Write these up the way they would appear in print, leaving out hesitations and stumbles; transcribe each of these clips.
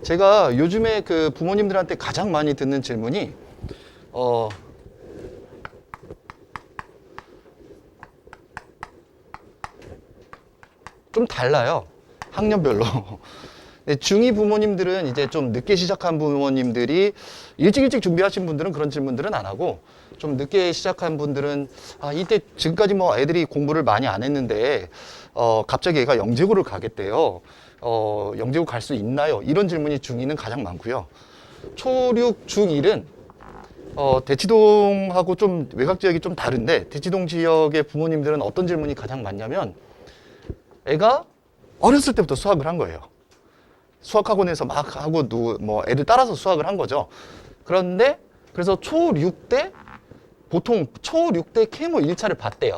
제가 요즘에 그 부모님들한테 가장 많이 듣는 질문이 좀 달라요. 학년별로. 중2 부모님들은 이제 좀 늦게 시작한 부모님들이 일찍 준비하신 분들은 그런 질문들은 안 하고, 좀 늦게 시작한 분들은 이때 지금까지 뭐 애들이 공부를 많이 안 했는데 갑자기 애가 영재고를 가겠대요. 영재고 갈 수 있나요? 이런 질문이 중2는 가장 많고요. 초6, 중1은 대치동하고 좀 외곽 지역이 좀 다른데, 대치동 지역의 부모님들은 어떤 질문이 가장 많냐면, 애가 어렸을 때부터 수학을 한 거예요. 수학학원에서 막 하고 뭐 애들 따라서 수학을 한 거죠. 그런데 그래서 초6 때 보통 초6 때 K모 1차를 봤대요.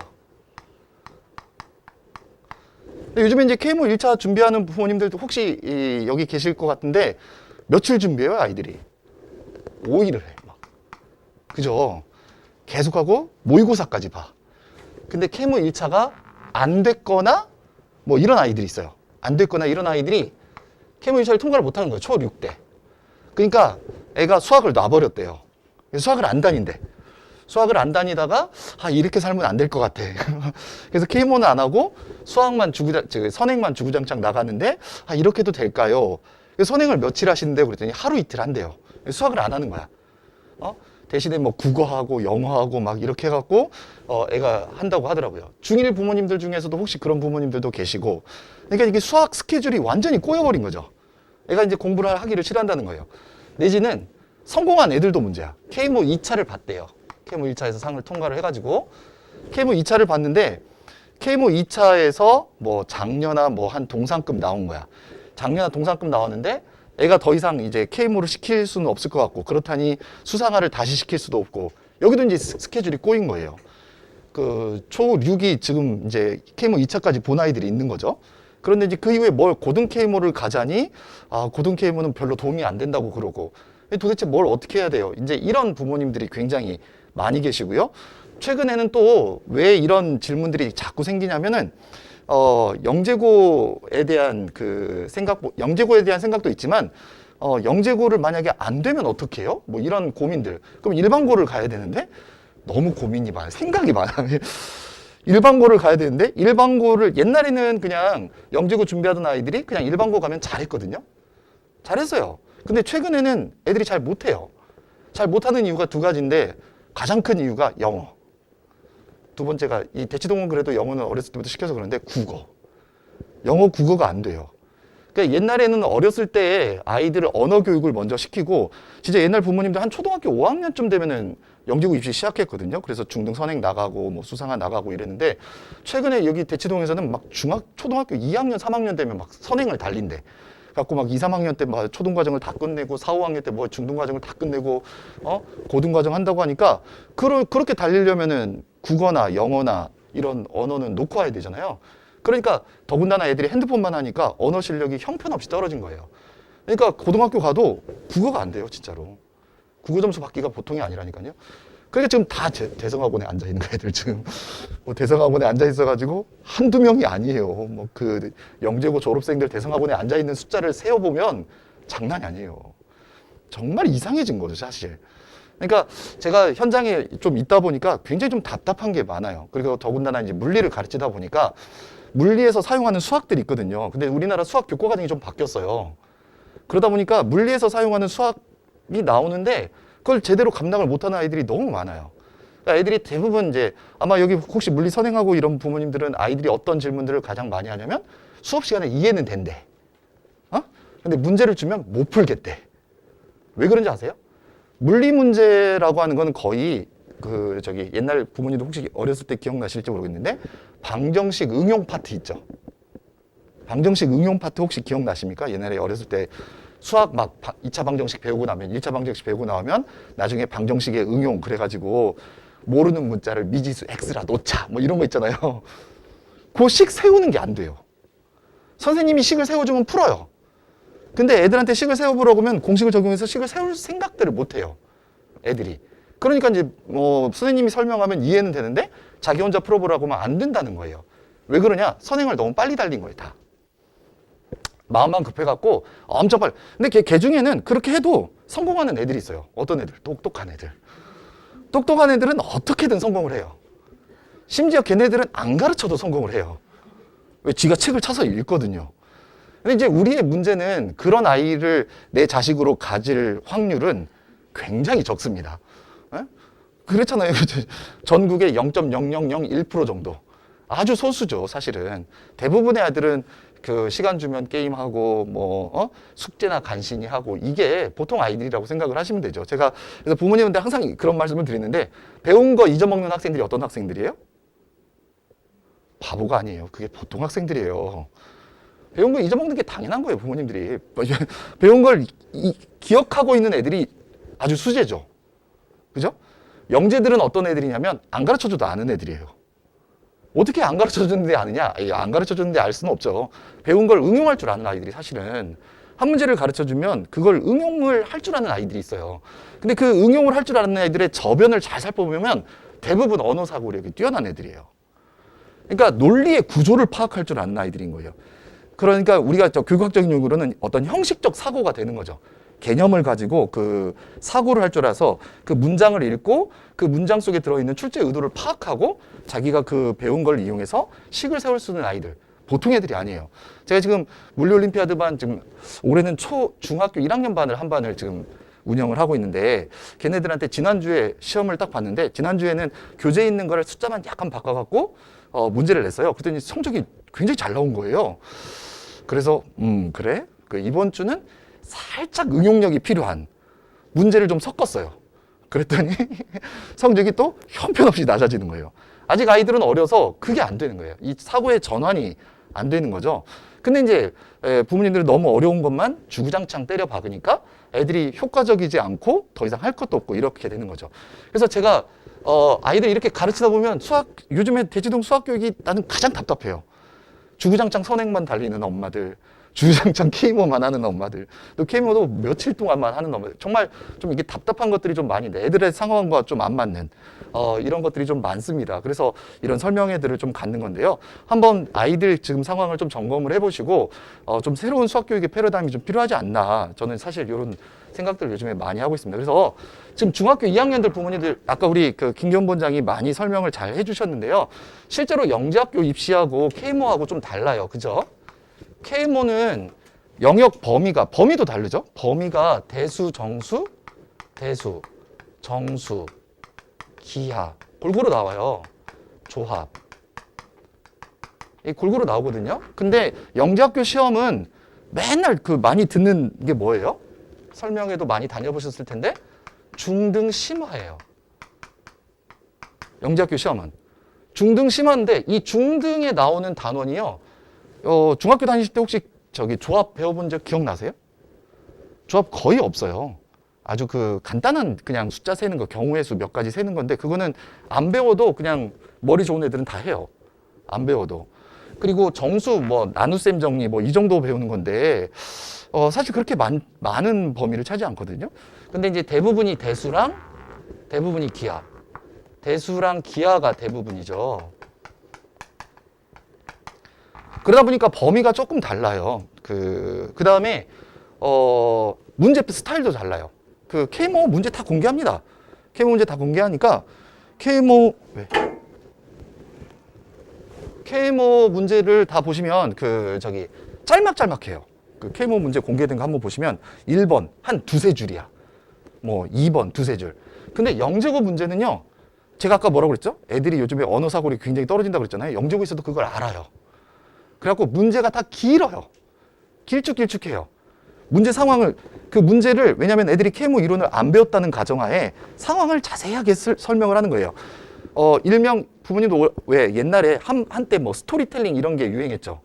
요즘에 이제 K모 1차 준비하는 부모님들도 혹시 여기 계실 것 같은데, 며칠 준비해요, 아이들이? 5일을 해, 막. 그죠? 계속하고 모의고사까지 봐. 근데 K모 1차가 안 됐거나 뭐 이런 아이들이 있어요. 안 됐거나 이런 아이들이 K모 1차를 통과를 못 하는 거예요, 초6 때. 그러니까 애가 수학을 놔버렸대요. 수학을 안 다닌대. 수학을 안 다니다가 이렇게 살면 안 될 것 같아. 그래서 K모는 안 하고 수학만 선행만 주구장창 나가는데 이렇게 해도 될까요? 그래서 선행을 며칠 하시는데 그랬더니 하루 이틀 한대요. 수학을 안 하는 거야. 대신에 뭐 국어하고 영어하고 막 이렇게 해갖고 애가 한다고 하더라고요. 중1 부모님들 중에서도 혹시 그런 부모님들도 계시고, 그러니까 이게 수학 스케줄이 완전히 꼬여버린 거죠. 애가 이제 공부를 하기를 싫어한다는 거예요. 내지는 성공한 애들도 문제야. K모 2차를 봤대요. K모 1차에서 상을 통과를 해가지고 K모 2차를 봤는데, K모 2차에서 뭐 장려나 뭐 한 동상급 나온 거야. 장려나 동상급 나왔는데 애가 더 이상 이제 K모를 시킬 수는 없을 것 같고, 그렇다니 수상화를 다시 시킬 수도 없고, 여기도 이제 스케줄이 꼬인 거예요. 그 초6이 지금 이제 K모 2차까지 본 아이들이 있는 거죠. 그런데 이제 그 이후에 고등 K모를 가자니 고등 K모는 별로 도움이 안 된다고 그러고, 도대체 뭘 어떻게 해야 돼요? 이제 이런 부모님들이 굉장히 많이 계시고요. 최근에는 또 왜 이런 질문들이 자꾸 생기냐면은 영재고에 대한 영재고에 대한 생각도 있지만, 영재고를 만약에 안 되면 어떻게 해요? 뭐 이런 고민들. 그럼 일반고를 가야 되는데 너무 고민이 많아요. 생각이 많아요. 일반고를 가야 되는데, 일반고를 옛날에는 그냥 영재고 준비하던 아이들이 그냥 일반고 가면 잘했거든요. 잘했어요. 근데 최근에는 애들이 잘 못해요. 잘 못하는 이유가 두 가지인데, 가장 큰 이유가 영어. 두 번째가, 이 대치동은 그래도 영어는 어렸을 때부터 시켜서 그런데 영어 국어가 안 돼요. 그러니까 옛날에는 어렸을 때 아이들을 언어 교육을 먼저 시키고, 진짜 옛날 부모님들 한 초등학교 5학년쯤 되면은 영재고 입시 시작했거든요. 그래서 중등 선행 나가고 뭐 수상화 나가고 이랬는데, 최근에 여기 대치동에서는 막 초등학교 2학년, 3학년 되면 막 선행을 달린대. 갖고 막 2, 3학년 때 막 초등과정을 다 끝내고 4, 5학년 때 뭐 중등과정을 다 끝내고 고등과정 한다고 하니까, 그렇게 달리려면은 국어나 영어나 이런 언어는 놓고 와야 되잖아요. 그러니까 더군다나 애들이 핸드폰만 하니까 언어 실력이 형편없이 떨어진 거예요. 그러니까 고등학교 가도 국어가 안 돼요, 진짜로. 국어 점수 받기가 보통이 아니라니까요. 그러니까 지금 다 대성학원에 앉아 있는 애들 지금 대성학원에 앉아 있어가지고 한두 명이 아니에요. 뭐 그 영재고 졸업생들 대성학원에 앉아 있는 숫자를 세어보면 장난이 아니에요. 정말 이상해진 거죠, 사실. 그러니까 제가 현장에 좀 있다 보니까 굉장히 좀 답답한 게 많아요. 그리고 더군다나 이제 물리를 가르치다 보니까 물리에서 사용하는 수학들이 있거든요. 근데 우리나라 수학 교과 과정이 좀 바뀌었어요. 그러다 보니까 물리에서 사용하는 수학이 나오는데 그걸 제대로 감당을 못하는 아이들이 너무 많아요. 그러니까 애들이 대부분 이제 아마 여기 혹시 물리 선행하고 이런 부모님들은 아이들이 어떤 질문들을 가장 많이 하냐면, 수업 시간에 이해는 된대. 근데 문제를 주면 못 풀겠대. 왜 그런지 아세요? 물리 문제라고 하는 건 거의 옛날 부모님도 혹시 어렸을 때 기억나실지 모르겠는데, 방정식 응용 파트 있죠. 방정식 응용 파트 혹시 기억나십니까? 옛날에 어렸을 때 수학 막 2차 방정식 배우고 나면, 1차 방정식 배우고 나오면 나중에 방정식의 응용 그래가지고 모르는 문자를 미지수 x라 놓자 뭐 이런 거 있잖아요. 그 식 세우는 게 안 돼요. 선생님이 식을 세워주면 풀어요. 근데 애들한테 식을 세워보라고 하면 공식을 적용해서 식을 세울 생각들을 못 해요, 애들이. 그러니까 이제 뭐 선생님이 설명하면 이해는 되는데 자기 혼자 풀어보라고 하면 안 된다는 거예요. 왜 그러냐? 선행을 너무 빨리 달린 거예요, 다. 마음만 급해갖고 엄청 빨리. 근데 걔 중에는 그렇게 해도 성공하는 애들이 있어요. 어떤 애들? 똑똑한 애들. 똑똑한 애들은 어떻게든 성공을 해요. 심지어 걔네들은 안 가르쳐도 성공을 해요. 왜? 지가 책을 찾아서 읽거든요. 근데 이제 우리의 문제는 그런 아이를 내 자식으로 가질 확률은 굉장히 적습니다. 에? 그렇잖아요. 전국의 0.0001% 정도. 아주 소수죠, 사실은. 대부분의 아이들은 그 시간 주면 게임하고 숙제나 간신히 하고 이게 보통 아이들이라고 생각을 하시면 되죠. 제가 그래서 부모님한테 항상 그런 말씀을 드리는데 배운 거 잊어먹는 학생들이 어떤 학생들이에요? 바보가 아니에요. 그게 보통 학생들이에요. 배운 거 잊어먹는 게 당연한 거예요, 부모님들이. 배운 걸 기억하고 있는 애들이 아주 수재죠. 그죠? 영재들은 어떤 애들이냐면 안 가르쳐줘도 아는 애들이에요. 어떻게 안 가르쳐줬는데 아느냐? 안 가르쳐줬는데 알 수는 없죠. 배운 걸 응용할 줄 아는 아이들이 사실은 한 문제를 가르쳐주면 그걸 응용을 할 줄 아는 아이들이 있어요. 근데 그 응용을 할 줄 아는 애들의 저변을 잘 살펴보면 대부분 언어 사고력이 뛰어난 애들이에요. 그러니까 논리의 구조를 파악할 줄 아는 아이들인 거예요. 그러니까 우리가 교육학적인 용어로는 어떤 형식적 사고가 되는 거죠. 개념을 가지고 그 사고를 할 줄 알아서 그 문장을 읽고 그 문장 속에 들어있는 출제 의도를 파악하고 자기가 그 배운 걸 이용해서 식을 세울 수 있는 아이들. 보통 애들이 아니에요. 제가 지금 물리올림피아드 반 지금 올해는 중학교 1학년 반을 한 반을 지금 운영을 하고 있는데 걔네들한테 지난주에 시험을 딱 봤는데 지난주에는 교재에 있는 거를 숫자만 약간 바꿔갖고 문제를 냈어요. 그랬더니 성적이 굉장히 잘 나온 거예요. 그래서 그래? 이번 주는 살짝 응용력이 필요한 문제를 좀 섞었어요. 그랬더니 성적이 또 형편없이 낮아지는 거예요. 아직 아이들은 어려서 그게 안 되는 거예요. 이 사고의 전환이 안 되는 거죠. 근데 이제 부모님들은 너무 어려운 것만 주구장창 때려 박으니까 애들이 효과적이지 않고 더 이상 할 것도 없고 이렇게 되는 거죠. 그래서 제가 아이들 이렇게 가르치다 보면 요즘에 대치동 수학교육이 나는 가장 답답해요. 주구장창 선행만 달리는 엄마들, 주구장창 케이모만 하는 엄마들, 또 케이모도 며칠 동안만 하는 엄마들. 정말 좀 이게 답답한 것들이 좀 많이 애들의 상황과 좀 안 맞는 이런 것들이 좀 많습니다. 그래서 이런 설명회들을 좀 갖는 건데요. 한번 아이들 지금 상황을 좀 점검을 해보시고 좀 새로운 수학교육의 패러다임이 좀 필요하지 않나. 저는 사실 이런 생각들을 요즘에 많이 하고 있습니다. 그래서 지금 중학교 2학년들 부모님들 아까 우리 그 김기현 본장이 많이 설명을 잘 해주셨는데요. 실제로 영재학교 입시하고 K모하고 좀 달라요. 그죠? K모는 영역 범위도 다르죠? 범위가 대수, 정수, 정수, 기하 골고루 나와요. 조합. 이 골고루 나오거든요. 근데 영재학교 시험은 맨날 그 많이 듣는 게 뭐예요? 설명회도 많이 다녀보셨을 텐데 중등 심화예요. 영재학교 시험은 중등 심화인데 이 중등에 나오는 단원이요. 중학교 다니실 때 혹시 조합 배워본 적 기억나세요? 조합 거의 없어요. 아주 그 간단한 그냥 숫자 세는 거, 경우의 수 몇 가지 세는 건데 그거는 안 배워도 그냥 머리 좋은 애들은 다 해요. 안 배워도. 그리고 정수 나눗셈 정리 이 정도 배우는 건데 사실 그렇게 많은 범위를 차지 않거든요. 근데 이제 대부분이 대수랑 대부분이 기하. 대수랑 기하가 대부분이죠. 그러다 보니까 범위가 조금 달라요. 그 다음에 문제 스타일도 달라요. 그 K모 문제 다 공개합니다. K모 문제 다 공개하니까 K모 문제를 다 보시면 짤막짤막해요. 그 K모 문제 공개된 거 한번 보시면 1번 한 두세 줄이야. 2번 두세 줄. 근데 영재고 문제는요. 제가 아까 뭐라고 그랬죠? 애들이 요즘에 언어 사고력이 굉장히 떨어진다고 그랬잖아요. 영재고 있어도 그걸 알아요. 그래갖고 문제가 다 길어요. 길쭉길쭉해요. 문제 상황을 그 문제를 왜냐하면 애들이 K모 이론을 안 배웠다는 가정하에 상황을 자세하게 설명을 하는 거예요. 일명 부모님도 왜 옛날에 한때 스토리텔링 이런 게 유행했죠.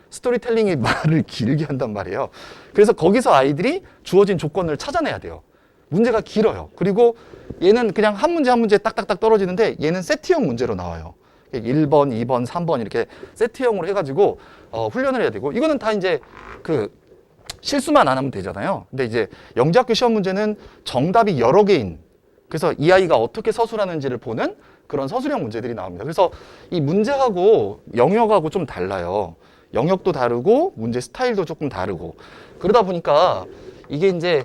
스토리텔링이 말을 길게 한단 말이에요. 그래서 거기서 아이들이 주어진 조건을 찾아내야 돼요. 문제가 길어요. 그리고 얘는 그냥 한 문제 딱딱딱 떨어지는데 얘는 세트형 문제로 나와요. 1번, 2번, 3번 이렇게 세트형으로 해가지고 훈련을 해야 되고 이거는 다 이제 그 실수만 안 하면 되잖아요. 근데 이제 영재학교 시험 문제는 정답이 여러 개인 그래서 이 아이가 어떻게 서술하는지를 보는 그런 서술형 문제들이 나옵니다. 그래서 이 문제하고 영역하고 좀 달라요. 영역도 다르고 문제 스타일도 조금 다르고 그러다 보니까 이게 이제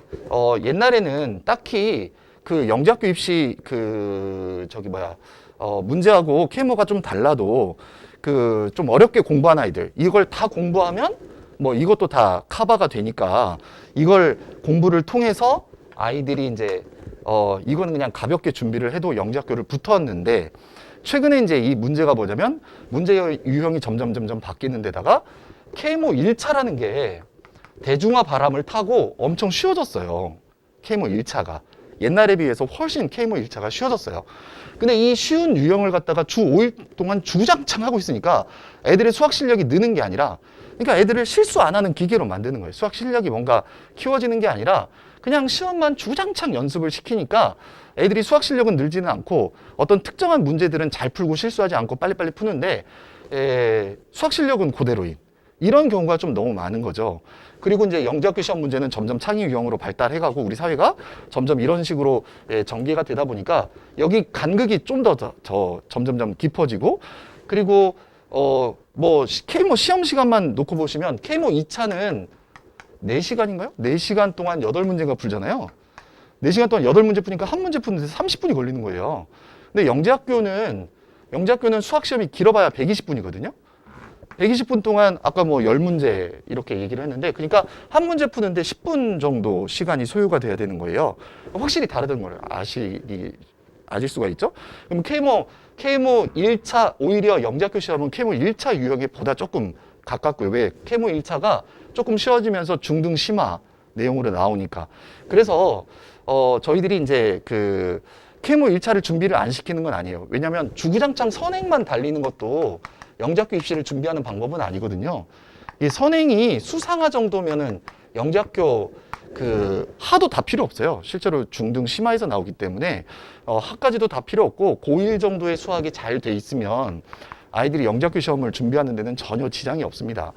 옛날에는 딱히 그 영재학교 입시 그 저기 뭐야 문제하고 KMO가 좀 달라도 그 좀 어렵게 공부한 아이들 이걸 다 공부하면 뭐 이것도 다 커버가 되니까 이걸 공부를 통해서 아이들이 이제 이거는 그냥 가볍게 준비를 해도 영재학교를 붙었는데 최근에 이제 이 문제가 뭐냐면 문제 유형이 점점 바뀌는 데다가 KMO 1차라는 게 대중화 바람을 타고 엄청 쉬워졌어요. KMO 1차가. 옛날에 비해서 훨씬 KMO 1차가 쉬워졌어요. 근데 이 쉬운 유형을 갖다가 주 5일 동안 주구장창 하고 있으니까 애들의 수학 실력이 느는 게 아니라 그러니까 애들을 실수 안 하는 기계로 만드는 거예요. 수학 실력이 뭔가 키워지는 게 아니라 그냥 시험만 주구장창 연습을 시키니까 애들이 수학 실력은 늘지는 않고 어떤 특정한 문제들은 잘 풀고 실수하지 않고 빨리빨리 푸는데 수학 실력은 그대로인 이런 경우가 좀 너무 많은 거죠. 그리고 이제 영재학교 시험 문제는 점점 창의 유형으로 발달해가고 우리 사회가 점점 이런 식으로 전개가 되다 보니까 여기 간극이 좀 더 점점 깊어지고 그리고 뭐 KMO 시험 시간만 놓고 보시면 KMO 2차는 4시간인가요? 4시간 동안 8문제가 풀잖아요. 4시간 동안 8문제 푸니까 한 문제 푸는데 30분이 걸리는 거예요. 근데 영재학교는 수학 시험이 길어봐야 120분이거든요. 120분 동안 아까 뭐 10문제 이렇게 얘기를 했는데 그러니까 한 문제 푸는데 10분 정도 시간이 소요가 돼야 되는 거예요. 확실히 다르다는 걸 아실 수가 있죠. 그럼 KMO 1차 오히려 영재학교 시험은 KMO 1차 유형에 보다 조금 가깝고요. 왜? KMO 1차가 조금 쉬워지면서 중등 심화 내용으로 나오니까. 그래서 저희들이 이제 그 KMO 1차를 준비를 안 시키는 건 아니에요. 왜냐하면 주구장창 선행만 달리는 것도 영재학교 입시를 준비하는 방법은 아니거든요. 이 선행이 수상화 정도면은 영재학교 그 하도 다 필요 없어요. 실제로 중등 심화에서 나오기 때문에 하까지도 다 필요 없고 고1 정도의 수학이 잘 돼 있으면 아이들이 영재학교 시험을 준비하는 데는 전혀 지장이 없습니다.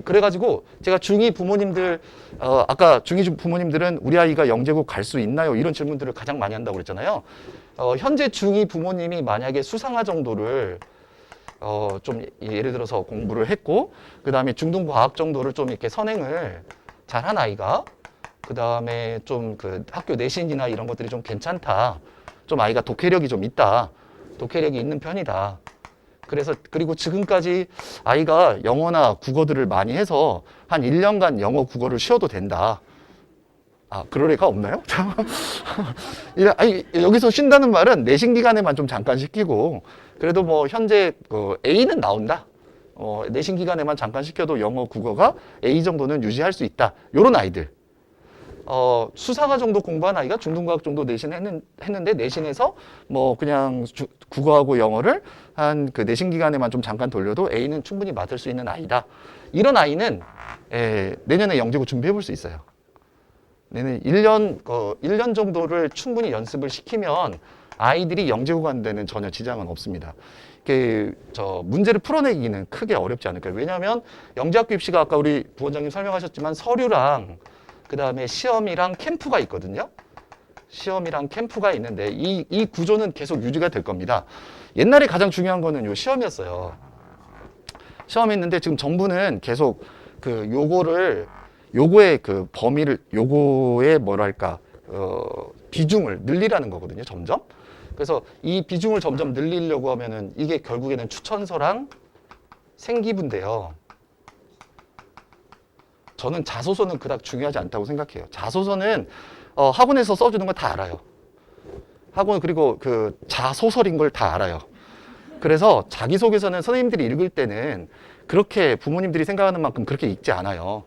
그래가지고 제가 중2 부모님들 아까 중2 부모님들은 우리 아이가 영재고 갈 수 있나요? 이런 질문들을 가장 많이 한다고 그랬잖아요. 현재 중2 부모님이 만약에 수상화 정도를 좀 예를 들어서 공부를 했고 그 다음에 중등 과학 정도를 좀 이렇게 선행을 잘한 아이가 그 다음에 좀 그 학교 내신이나 이런 것들이 좀 괜찮다. 좀 아이가 독해력이 좀 있다. 독해력이 있는 편이다. 그래서 그리고 지금까지 아이가 영어나 국어들을 많이 해서 한 1년간 영어 국어를 쉬어도 된다. 그럴 애가 없나요? 아니, 여기서 쉰다는 말은 내신 기간에만 좀 잠깐 시키고 그래도 뭐 현재 A는 나온다. 내신 기간에만 잠깐 시켜도 영어 국어가 A 정도는 유지할 수 있다. 요런 아이들. 수사과 정도 공부한 아이가 중등과학 정도 했는데 내신에서 뭐 그냥 국어하고 영어를 한 그 내신 기간에만 좀 잠깐 돌려도 A는 충분히 맡을 수 있는 아이다. 이런 아이는 내년에 영재고 준비해 볼 수 있어요. 내년 1년 정도를 충분히 연습을 시키면 아이들이 영재고 가는 데는 전혀 지장은 없습니다. 문제를 풀어내기는 크게 어렵지 않을까요? 왜냐하면 영재학교 입시가 아까 우리 부원장님 설명하셨지만 서류랑 그 다음에 시험이랑 캠프가 있거든요. 시험이랑 캠프가 있는데 이 구조는 계속 유지가 될 겁니다. 옛날에 가장 중요한 거는 요 시험이었어요. 시험했는데 지금 정부는 계속 그 요거의 그 범위를 요거의 뭐랄까 비중을 늘리라는 거거든요. 점점. 그래서 이 비중을 점점 늘리려고 하면은 이게 결국에는 추천서랑 생기부인데요. 저는 자소서는 그닥 중요하지 않다고 생각해요. 자소서는 학원에서 써주는 거 다 알아요. 학원 그리고 그 자소설인 걸 다 알아요. 그래서 자기소개서는 선생님들이 읽을 때는 그렇게 부모님들이 생각하는 만큼 그렇게 읽지 않아요.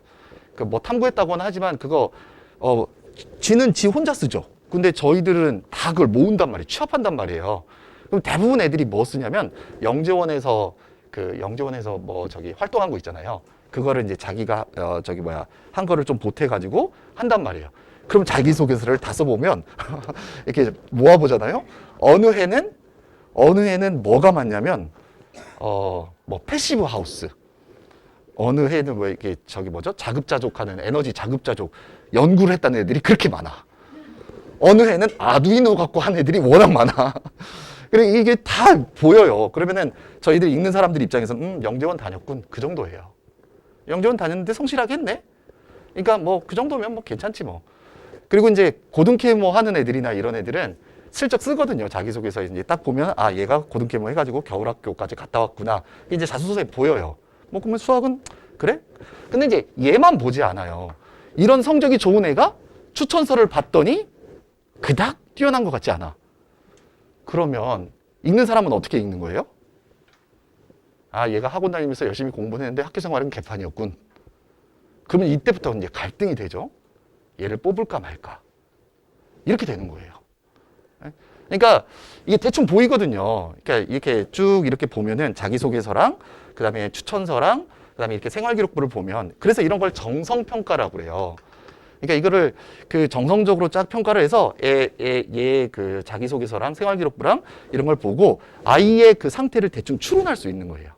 그 뭐 탐구했다고는 하지만 그거 지는 지 혼자 쓰죠. 근데 저희들은 다 그걸 모은단 말이에요. 취합한단 말이에요. 그럼 대부분 애들이 뭐 쓰냐면 영재원에서 뭐 활동한 거 있잖아요. 그거를 이제 자기가 한 거를 좀 보태가지고 한단 말이에요. 그럼 자기소개서를 다 써보면 이렇게 모아보잖아요. 어느 해는 뭐가 많냐면 뭐 패시브 하우스, 어느 해는 뭐 이렇게 자급자족하는 에너지 자급자족 연구를 했다는 애들이 그렇게 많아. 어느 해는 아두이노 갖고 한 애들이 워낙 많아. 그리고 이게 다 보여요. 그러면은 저희들 읽는 사람들 입장에서는 영재원 다녔군 그 정도예요. 영재고는 다녔는데 성실하게 했네. 그러니까 뭐 그 정도면 뭐 괜찮지 뭐. 그리고 이제 고등케모 하는 애들이나 이런 애들은 슬쩍 쓰거든요. 자기소개서 이제 딱 보면 아 얘가 고등케모 해가지고 겨울학교까지 갔다 왔구나. 이제 자소서에 보여요. 뭐 그러면 수학은 그래? 근데 이제 얘만 보지 않아요. 이런 성적이 좋은 애가 추천서를 봤더니 그닥 뛰어난 것 같지 않아. 그러면 읽는 사람은 어떻게 읽는 거예요? 아 얘가 학원 다니면서 열심히 공부는 했는데 학교 생활은 개판이었군. 그러면 이때부터 이제 갈등이 되죠. 얘를 뽑을까 말까. 이렇게 되는 거예요. 그러니까 이게 대충 보이거든요. 그러니까 이렇게 쭉 이렇게 보면은 자기소개서랑 그다음에 추천서랑 그다음에 이렇게 생활기록부를 보면 그래서 이런 걸 정성평가라고 그래요. 그러니까 이거를 그 정성적으로 쫙 평가를 해서 얘 그 자기소개서랑 생활기록부랑 이런 걸 보고 아이의 그 상태를 대충 추론할 수 있는 거예요.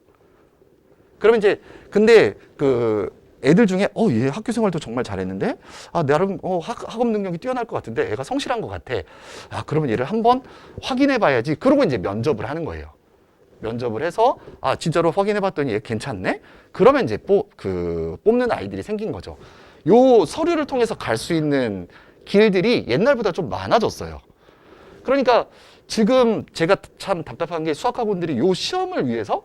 그러면 이제 근데 그 애들 중에 얘 학교 생활도 정말 잘했는데 나름 학업 능력이 뛰어날 것 같은데 애가 성실한 것 같아. 그러면 얘를 한번 확인해 봐야지. 그러고 이제 면접을 하는 거예요. 면접을 해서 진짜로 확인해 봤더니 얘 괜찮네. 그러면 이제 뽑는 아이들이 생긴 거죠. 요 서류를 통해서 갈 수 있는 길들이 옛날보다 좀 많아졌어요. 그러니까 지금 제가 참 답답한 게 수학학원들이 요 시험을 위해서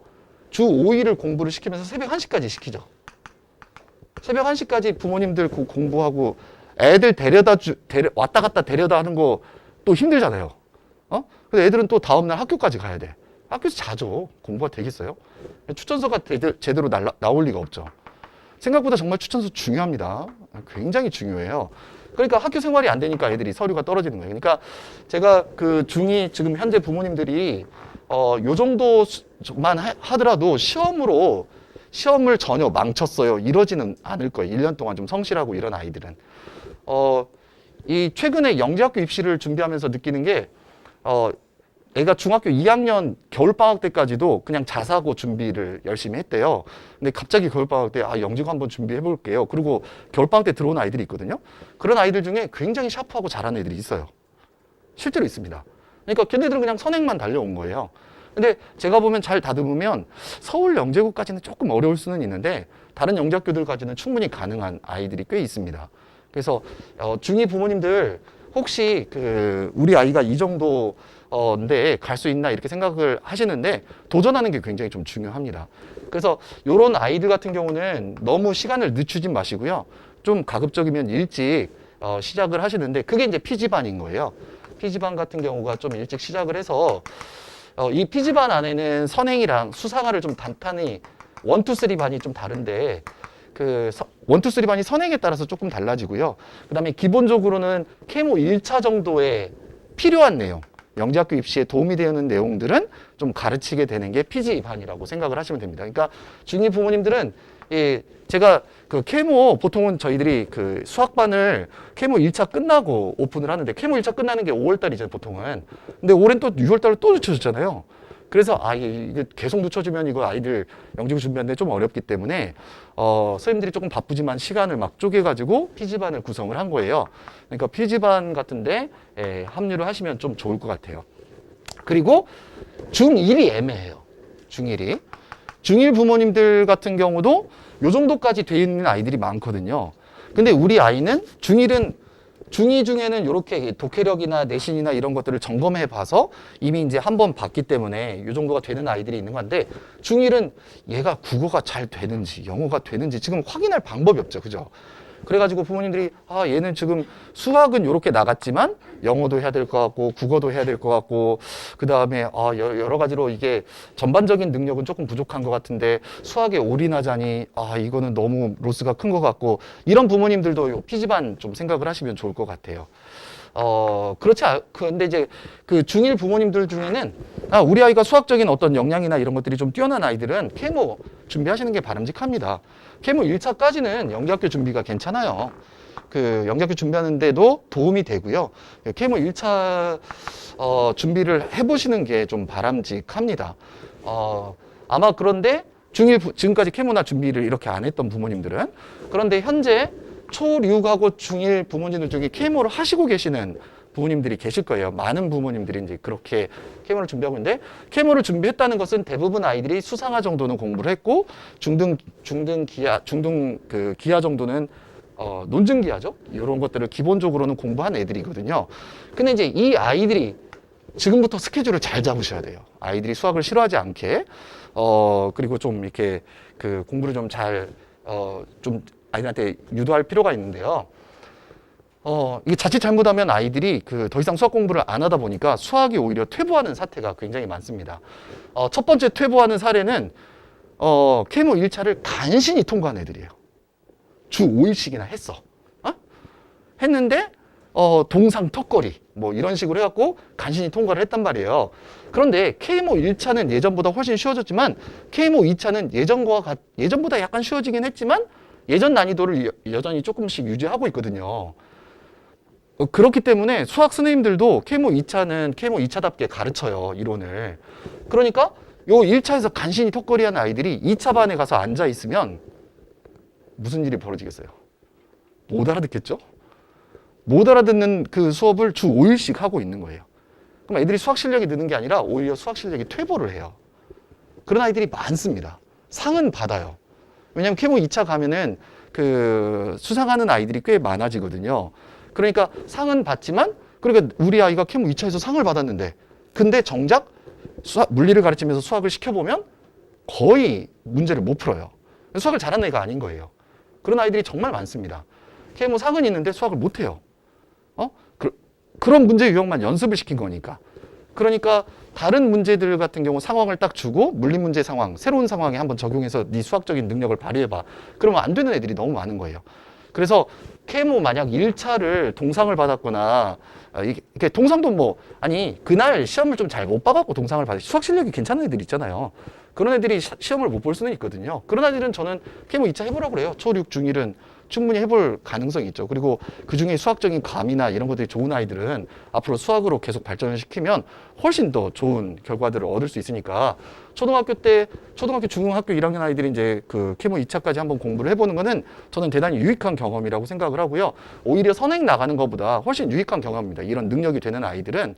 주 5일을 공부를 시키면서 새벽 1시까지 시키죠. 새벽 1시까지 부모님들 공부하고 애들 왔다 갔다 데려다 하는 거 또 힘들잖아요. 근데 애들은 또 다음날 학교까지 가야 돼. 학교에서 자죠. 공부가 되겠어요? 추천서가 제대로 나올 리가 없죠. 생각보다 정말 추천서 중요합니다. 굉장히 중요해요. 그러니까 학교 생활이 안 되니까 애들이 서류가 떨어지는 거예요. 그러니까 제가 그 중2 지금 현재 부모님들이 요 정도만 하더라도 시험을 전혀 망쳤어요. 이러지는 않을 거예요. 1년 동안 좀 성실하고 이런 아이들은. 이 최근에 영재학교 입시를 준비하면서 느끼는 게 애가 중학교 2학년 겨울방학 때까지도 그냥 자사고 준비를 열심히 했대요. 근데 갑자기 겨울방학 때 영재고 한번 준비해 볼게요. 그리고 겨울방학 때 들어온 아이들이 있거든요. 그런 아이들 중에 굉장히 샤프하고 잘하는 애들이 있어요. 실제로 있습니다. 그러니까 걔네들은 그냥 선행만 달려온 거예요. 근데 제가 보면 잘 다듬으면 서울 영재고까지는 조금 어려울 수는 있는데 다른 영재학교들까지는 충분히 가능한 아이들이 꽤 있습니다. 그래서 중2 부모님들 혹시 우리 아이가 이 정도인데 갈 수 있나 이렇게 생각을 하시는데 도전하는 게 굉장히 좀 중요합니다. 그래서 이런 아이들 같은 경우는 너무 시간을 늦추지 마시고요. 좀 가급적이면 일찍 시작을 하시는데 그게 이제 PG반인 거예요. PG반 같은 경우가 좀 일찍 시작을 해서 이 PG반 안에는 선행이랑 수상화를 좀 단단히 1, 2, 3 반이 좀 다른데 1, 2, 3 반이 선행에 따라서 조금 달라지고요. 그 다음에 기본적으로는 케모 1차 정도의 필요한 내용, 영재학교 입시에 도움이 되는 내용들은 좀 가르치게 되는 게 PG반이라고 생각을 하시면 됩니다. 그러니까 중2 부모님들은 제가 케모 보통은 저희들이 수학반을 케모 1차 끝나고 오픈을 하는데 케모 1차 끝나는 게 5월달이잖아요, 보통은. 근데 올해는 또 6월달로 또 늦춰졌잖아요. 그래서 이게 계속 늦춰지면 이거 아이들 영재고 준비하는데 좀 어렵기 때문에 선생님들이 조금 바쁘지만 시간을 막 쪼개가지고 PG반을 구성을 한 거예요. 그러니까 PG반 같은데 합류를 하시면 좀 좋을 것 같아요. 그리고 중1이 애매해요. 중1이. 중1 부모님들 같은 경우도 요 정도까지 돼 있는 아이들이 많거든요. 근데 우리 아이는 중2 중에는 이렇게 독해력이나 내신이나 이런 것들을 점검해 봐서 이미 이제 한번 봤기 때문에 이 정도가 되는 아이들이 있는 건데 중1은 얘가 국어가 잘 되는지 영어가 되는지 지금 확인할 방법이 없죠. 그죠? 그래가지고 부모님들이 얘는 지금 수학은 이렇게 나갔지만 영어도 해야 될 것 같고 국어도 해야 될 것 같고 그 다음에 여러 가지로 이게 전반적인 능력은 조금 부족한 것 같은데 수학에 올인하자니 이거는 너무 로스가 큰 것 같고 이런 부모님들도 PG반 좀 생각을 하시면 좋을 것 같아요. 근데 이제 중1 부모님들 중에는 우리 아이가 수학적인 어떤 역량이나 이런 것들이 좀 뛰어난 아이들은 케모 준비하시는 게 바람직합니다. 케모 1차까지는 영재학교 준비가 괜찮아요. 영재학교 준비하는데도 도움이 되고요. 케모 1차 준비를 해보시는 게 좀 바람직합니다. 아마 그런데 지금까지 케모나 준비를 이렇게 안 했던 부모님들은 그런데 현재 초6하고 중1 부모님들 중에 케모를 하시고 계시는 부모님들이 계실 거예요. 많은 부모님들이 이제 그렇게 케모를 준비하고 있는데, 케모를 준비했다는 것은 대부분 아이들이 수상화 정도는 공부를 했고, 중등 기하 정도는 논증 기하죠. 이런 것들을 기본적으로는 공부한 애들이거든요. 근데 이제 이 아이들이 지금부터 스케줄을 잘 잡으셔야 돼요. 아이들이 수학을 싫어하지 않게, 그리고 좀 이렇게 그 공부를 좀 잘, 좀 아이들한테 유도할 필요가 있는데요. 이게 자칫 잘못하면 아이들이 더 이상 수학 공부를 안 하다 보니까 수학이 오히려 퇴보하는 사태가 굉장히 많습니다. 첫 번째 퇴보하는 사례는, 케모 1차를 간신히 통과한 애들이에요. 주 5일씩이나 했어. 했는데, 동상 턱걸이, 뭐 이런 식으로 해갖고 간신히 통과를 했단 말이에요. 그런데 케모 1차는 예전보다 훨씬 쉬워졌지만, 케모 2차는 예전보다 약간 쉬워지긴 했지만, 예전 난이도를 여전히 조금씩 유지하고 있거든요. 그렇기 때문에 수학 선생님들도 케모 2차는 케모 2차답게 가르쳐요, 이론을. 그러니까 요 1차에서 간신히 턱걸이한 아이들이 2차 반에 가서 앉아 있으면 무슨 일이 벌어지겠어요? 못 알아듣겠죠? 못 알아듣는 그 수업을 주 5일씩 하고 있는 거예요. 그럼 애들이 수학 실력이 느는 게 아니라 오히려 수학 실력이 퇴보를 해요. 그런 아이들이 많습니다. 상은 받아요. 왜냐하면 케모 2차 가면은 그 수상하는 아이들이 꽤 많아지거든요. 그러니까 상은 받지만, 그러니까 우리 아이가 케모 2차에서 상을 받았는데, 근데 정작 물리를 가르치면서 수학을 시켜보면 거의 문제를 못 풀어요. 수학을 잘하는 애가 아닌 거예요. 그런 아이들이 정말 많습니다. 케모 상은 있는데 수학을 못 해요. 그런 문제 유형만 연습을 시킨 거니까. 그러니까 다른 문제들 같은 경우 상황을 딱 주고 물리 문제 상황, 새로운 상황에 한번 적용해서 네 수학적인 능력을 발휘해봐. 그러면 안 되는 애들이 너무 많은 거예요. 그래서 케모 만약 1차를 동상을 받았거나, 이게 동상도 뭐, 아니 그날 시험을 좀 잘 못 봐갖고 동상을 받으시, 수학 실력이 괜찮은 애들 있잖아요. 그런 애들이 시험을 못 볼 수는 있거든요. 그런 아이들은 저는 케모 2차 해보라고 그래요. 초, 6, 중1은 충분히 해볼 가능성이 있죠. 그리고 그중에 수학적인 감이나 이런 것들이 좋은 아이들은 앞으로 수학으로 계속 발전을 시키면 훨씬 더 좋은 결과들을 얻을 수 있으니까, 초등학교, 중학교 1학년 아이들이 이제 그 케모 2차까지 한번 공부를 해보는 거는 저는 대단히 유익한 경험이라고 생각을 하고요. 오히려 선행 나가는 것보다 훨씬 유익한 경험입니다. 이런 능력이 되는 아이들은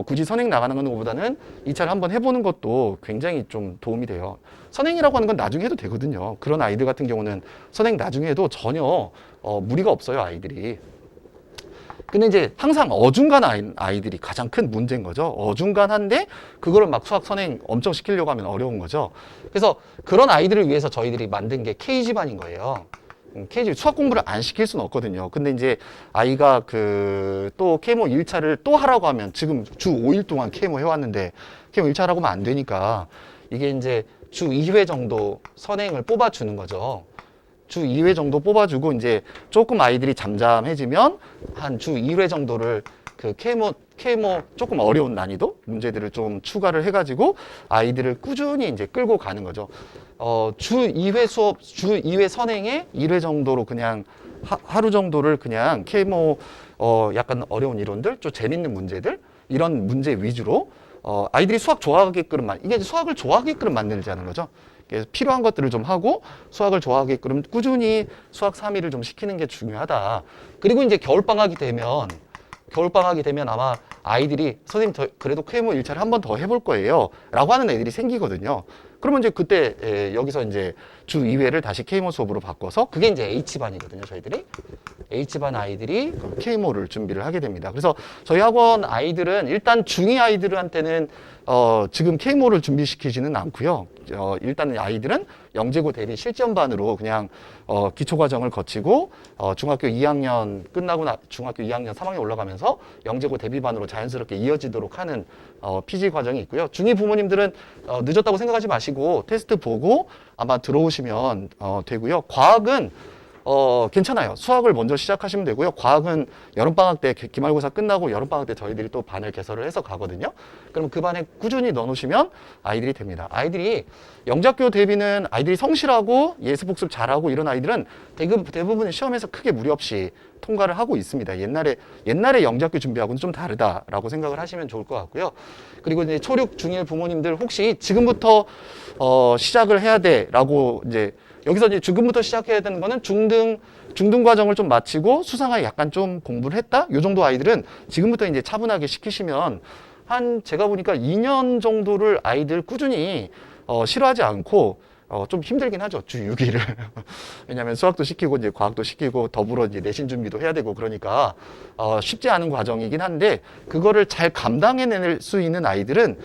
굳이 선행 나가는 것보다는 2차를 한번 해보는 것도 굉장히 좀 도움이 돼요. 선행이라고 하는 건 나중에 해도 되거든요. 그런 아이들 같은 경우는 선행 나중에 해도 전혀 무리가 없어요, 아이들이. 근데 이제 항상 어중간한 아이들이 가장 큰 문제인 거죠. 어중간한데 그거를 막 수학 선행 엄청 시키려고 하면 어려운 거죠. 그래서 그런 아이들을 위해서 저희들이 만든 게 K지반인 거예요. K지 수학 공부를 안 시킬 수는 없거든요. 근데 이제 아이가 또 케모 1차를 또 하라고 하면, 지금 주 5일 동안 케모 해왔는데 케모 1차라고 하면 안 되니까, 이게 이제 주 2회 정도 선행을 뽑아주는 거죠. 주 2회 정도 뽑아주고, 이제 조금 아이들이 잠잠해지면 한 주 2회 정도를 그 케모 조금 어려운 난이도 문제들을 좀 추가를 해가지고 아이들을 꾸준히 이제 끌고 가는 거죠. 주 2회 수업, 주 2회 선행에 1회 정도로 그냥 하루 정도를 그냥 케모 약간 어려운 이론들, 좀 재밌는 문제들, 이런 문제 위주로 아이들이 수학 좋아하게끔 이게 수학을 좋아하게끔 만들자는 거죠. 그래서 필요한 것들을 좀 하고 수학을 좋아하게끔 꾸준히 수학 3일을 좀 시키는 게 중요하다. 그리고 이제 겨울방학이 되면 아마 아이들이 선생님 그래도 케모 1차를 한 번 더 해볼 거예요 라고 하는 애들이 생기거든요. 그러면 이제 그때 여기서 이제 주 2회를 다시 케모 수업으로 바꿔서, 그게 이제 H반이거든요. 저희들이 H반 아이들이 케모를 준비를 하게 됩니다. 그래서 저희 학원 아이들은 일단 중2 아이들한테는 지금 케모를 준비시키지는 않고요. 일단 아이들은 영재고 대비 실전반으로 그냥 기초과정을 거치고 중학교 2학년 끝나고 중학교 2학년 3학년 올라가면서 영재고 대비반으로 자연스럽게 이어지도록 하는 PG 과정이 있고요. 중2 부모님들은 늦었다고 생각하지 마시고 테스트 보고 아마 들어오시면 되고요. 과학은 괜찮아요. 수학을 먼저 시작하시면 되고요. 과학은 여름방학 때 기말고사 끝나고 여름방학 때 저희들이 또 반을 개설을 해서 가거든요. 그럼 그 반에 꾸준히 넣어놓으시면 아이들이 됩니다. 아이들이 영재학교 대비는 아이들이 성실하고 예습복습 잘하고 이런 아이들은 대부분 시험에서 크게 무리 없이 통과를 하고 있습니다. 옛날에 영재학교 준비하고는 좀 다르다라고 생각을 하시면 좋을 것 같고요. 그리고 이제 초6, 중1 부모님들 혹시 지금부터 시작을 해야 돼라고 이제 여기서 이제 지금부터 시작해야 되는 거는 중등 과정을 좀 마치고 수상하게 약간 좀 공부를 했다? 요 정도 아이들은 지금부터 이제 차분하게 시키시면 제가 보니까 2년 정도를 아이들 꾸준히 싫어하지 않고 좀 힘들긴 하죠. 주 6일을. 왜냐하면 수학도 시키고 이제 과학도 시키고 더불어 이제 내신 준비도 해야 되고 그러니까 쉽지 않은 과정이긴 한데 그거를 잘 감당해낼 수 있는 아이들은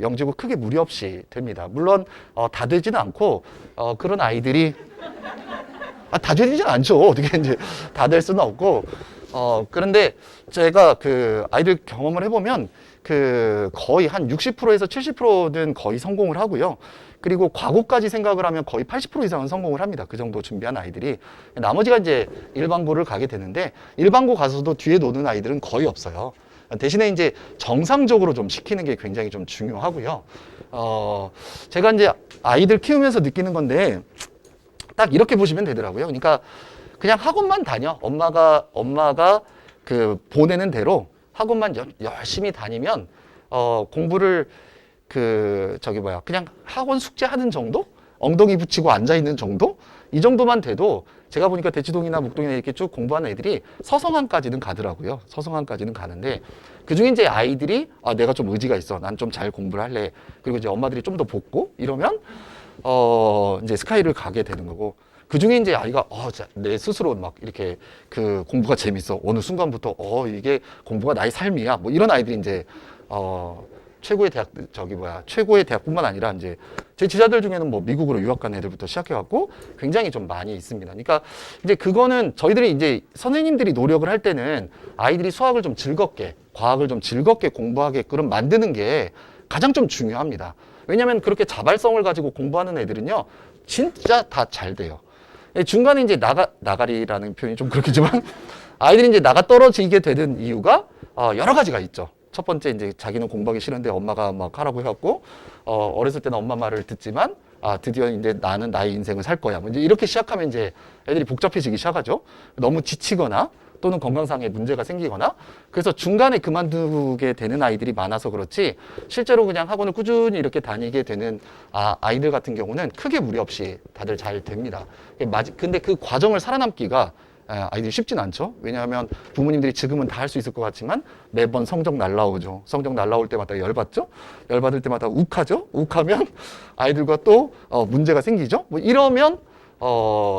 영재고 크게 무리 없이 됩니다. 물론 다 되지는 않고 그런 아이들이 다 되지는 않죠. 어떻게 이제 다 될 수는 없고 그런데 제가 그 아이들 경험을 해보면 거의 한 60%에서 70%는 거의 성공을 하고요. 그리고 과고까지 생각을 하면 거의 80% 이상은 성공을 합니다. 그 정도 준비한 아이들이. 나머지가 이제 일반고를 가게 되는데 일반고 가서도 뒤에 노는 아이들은 거의 없어요. 대신에 이제 정상적으로 좀 시키는 게 굉장히 좀 중요하고요. 제가 이제 아이들 키우면서 느끼는 건데 딱 이렇게 보시면 되더라고요. 그러니까 그냥 학원만 다녀. 엄마가 보내는 대로 학원만 열심히 다니면 공부를 그냥 학원 숙제하는 정도? 엉덩이 붙이고 앉아있는 정도? 이 정도만 돼도 제가 보니까 대치동이나 목동이나 이렇게 쭉 공부하는 애들이 서성한까지는 가더라고요. 서성한까지는 가는데 그 중에 이제 아이들이 내가 좀 의지가 있어. 난 좀 잘 공부를 할래. 그리고 이제 엄마들이 좀 더 돕고 이러면 이제 스카이를 가게 되는 거고 그 중에 이제 아이가 내 스스로 막 이렇게 공부가 재밌어. 어느 순간부터 이게 공부가 나의 삶이야. 뭐 이런 아이들이 이제 최고의 대학뿐만 아니라 이제 제 제자들 중에는 뭐 미국으로 유학 간 애들부터 시작해갖고 굉장히 좀 많이 있습니다. 그러니까 이제 그거는 저희들이 이제 선생님들이 노력을 할 때는 아이들이 수학을 좀 즐겁게, 과학을 좀 즐겁게 공부하게끔 만드는 게 가장 좀 중요합니다. 왜냐하면 그렇게 자발성을 가지고 공부하는 애들은요, 진짜 다 잘 돼요. 중간에 이제 나가리라는 표현이 좀 그렇겠지만 아이들이 이제 나가 떨어지게 되는 이유가 여러 가지가 있죠. 첫 번째 이제 자기는 공부하기 싫은데 엄마가 막 하라고 해갖고 어렸을 때는 엄마 말을 듣지만 드디어 이제 나는 나의 인생을 살 거야. 뭐 이제 이렇게 시작하면 이제 애들이 복잡해지기 시작하죠. 너무 지치거나 또는 건강상의 문제가 생기거나 그래서 중간에 그만두게 되는 아이들이 많아서 그렇지 실제로 그냥 학원을 꾸준히 이렇게 다니게 되는 아이들 같은 경우는 크게 무리 없이 다들 잘 됩니다. 근데 그 과정을 살아남기가 아이들이 쉽진 않죠. 왜냐하면 부모님들이 지금은 다 할 수 있을 것 같지만 매번 성적 날라오죠. 성적 날라올 때마다 열받죠. 열받을 때마다 욱하죠. 욱하면 아이들과 또 문제가 생기죠. 뭐 이러면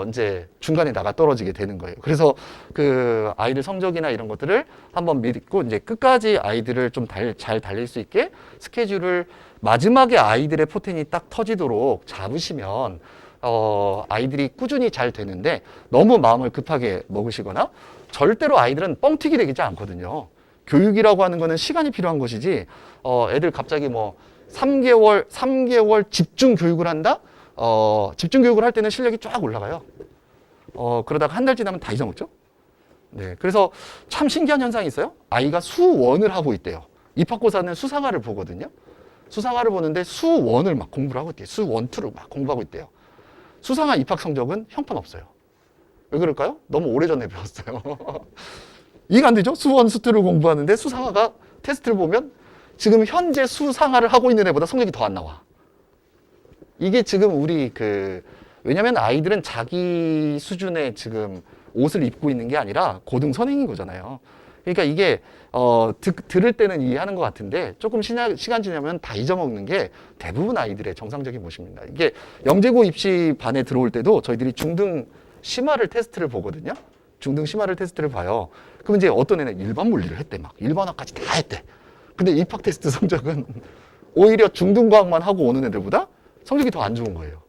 이제 중간에 나가 떨어지게 되는 거예요. 그래서 그 아이들 성적이나 이런 것들을 한번 믿고 이제 끝까지 아이들을 좀 잘 달릴 수 있게 스케줄을 마지막에 아이들의 포텐이 딱 터지도록 잡으시면 아이들이 꾸준히 잘 되는데 너무 마음을 급하게 먹으시거나 절대로 아이들은 뻥튀기 되지 않거든요. 교육이라고 하는 거는 시간이 필요한 것이지 애들 갑자기 뭐 3개월 집중 교육을 한다? 집중 교육을 할 때는 실력이 쫙 올라가요. 그러다가 한 달 지나면 다 잊어먹죠. 네, 그래서 참 신기한 현상이 있어요. 아이가 수원을 하고 있대요. 입학고사는 수상화를 보거든요. 수상화를 보는데 수원을 막 공부를 하고 있대요. 수원, 투를 막 공부하고 있대요. 수상화 입학 성적은 형편없어요. 왜 그럴까요? 너무 오래전에 배웠어요. 이해가 안 되죠? 수원, 수투를 공부하는데 수상화가 테스트를 보면 지금 현재 수상화를 하고 있는 애보다 성적이 더 안 나와. 이게 지금 왜냐면 아이들은 자기 수준의 지금 옷을 입고 있는 게 아니라 고등 선행인 거잖아요. 그러니까 이게 들을 때는 이해하는 것 같은데 조금 시간 지나면 다 잊어먹는 게 대부분 아이들의 정상적인 모습입니다. 이게 영재고 입시반에 들어올 때도 저희들이 중등 심화를 테스트를 보거든요. 중등 심화를 테스트를 봐요. 그럼 이제 어떤 애는 일반 물리를 했대. 막 일반화까지 다 했대. 근데 입학 테스트 성적은 오히려 중등 과학만 하고 오는 애들보다 성적이 더 안 좋은 거예요.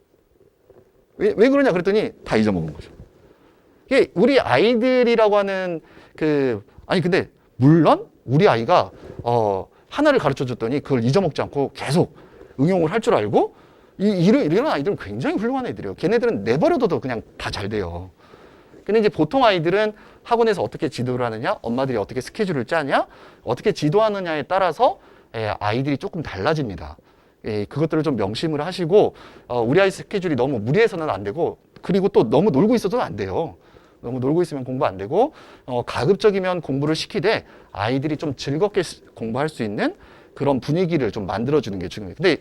왜 그러냐 그랬더니 다 잊어먹은 거죠. 이게 우리 아이들이라고 하는 근데 물론 우리 아이가 하나를 가르쳐 줬더니 그걸 잊어먹지 않고 계속 응용을 할 줄 알고 이런 아이들은 굉장히 훌륭한 애들이에요. 걔네들은 내버려둬도 그냥 다 잘 돼요. 근데 이제 보통 아이들은 학원에서 어떻게 지도를 하느냐, 엄마들이 어떻게 스케줄을 짜냐, 어떻게 지도하느냐에 따라서 아이들이 조금 달라집니다. 그것들을 좀 명심을 하시고 우리 아이 스케줄이 너무 무리해서는 안 되고 그리고 또 너무 놀고 있어도 안 돼요. 너무 놀고 있으면 공부 안 되고 가급적이면 공부를 시키되 아이들이 좀 즐겁게 공부할 수 있는 그런 분위기를 좀 만들어주는 게 중요해요. 근데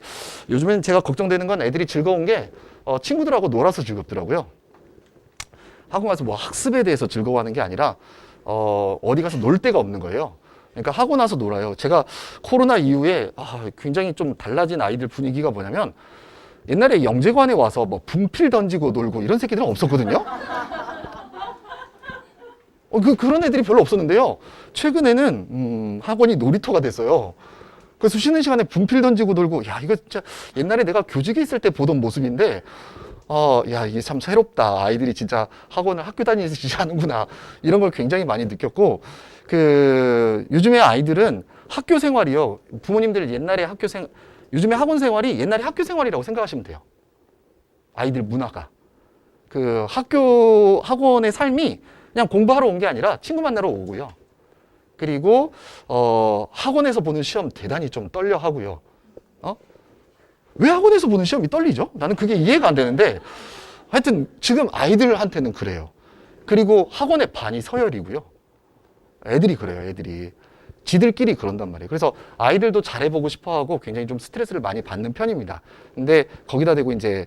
요즘엔 제가 걱정되는 건 애들이 즐거운 게 친구들하고 놀아서 즐겁더라고요. 학원 가서 뭐 학습에 대해서 즐거워하는 게 아니라 어디 가서 놀 데가 없는 거예요. 그러니까 하고 나서 놀아요. 제가 코로나 이후에 굉장히 좀 달라진 아이들 분위기가 뭐냐면 옛날에 영재관에 와서 뭐 분필 던지고 놀고 이런 새끼들은 없었거든요. 그런 애들이 별로 없었는데요. 최근에는 학원이 놀이터가 됐어요. 그래서 쉬는 시간에 분필 던지고 놀고, 야, 이거 진짜 옛날에 내가 교직에 있을 때 보던 모습인데, 야, 이게 참 새롭다. 아이들이 진짜 학원을 학교 다니듯이 하는구나. 이런 걸 굉장히 많이 느꼈고, 요즘에 아이들은 학교 생활이요. 부모님들 옛날에 요즘에 학원 생활이 옛날에 학교 생활이라고 생각하시면 돼요. 아이들 문화가. 학원의 삶이 그냥 공부하러 온 게 아니라 친구 만나러 오고요. 그리고 학원에서 보는 시험 대단히 좀 떨려 하고요. 왜 학원에서 보는 시험이 떨리죠? 나는 그게 이해가 안 되는데 하여튼 지금 아이들한테는 그래요. 그리고 학원의 반이 서열이고요. 애들이 그래요, 애들이. 지들끼리 그런단 말이에요. 그래서 아이들도 잘해보고 싶어 하고 굉장히 좀 스트레스를 많이 받는 편입니다. 근데 거기다 대고 이제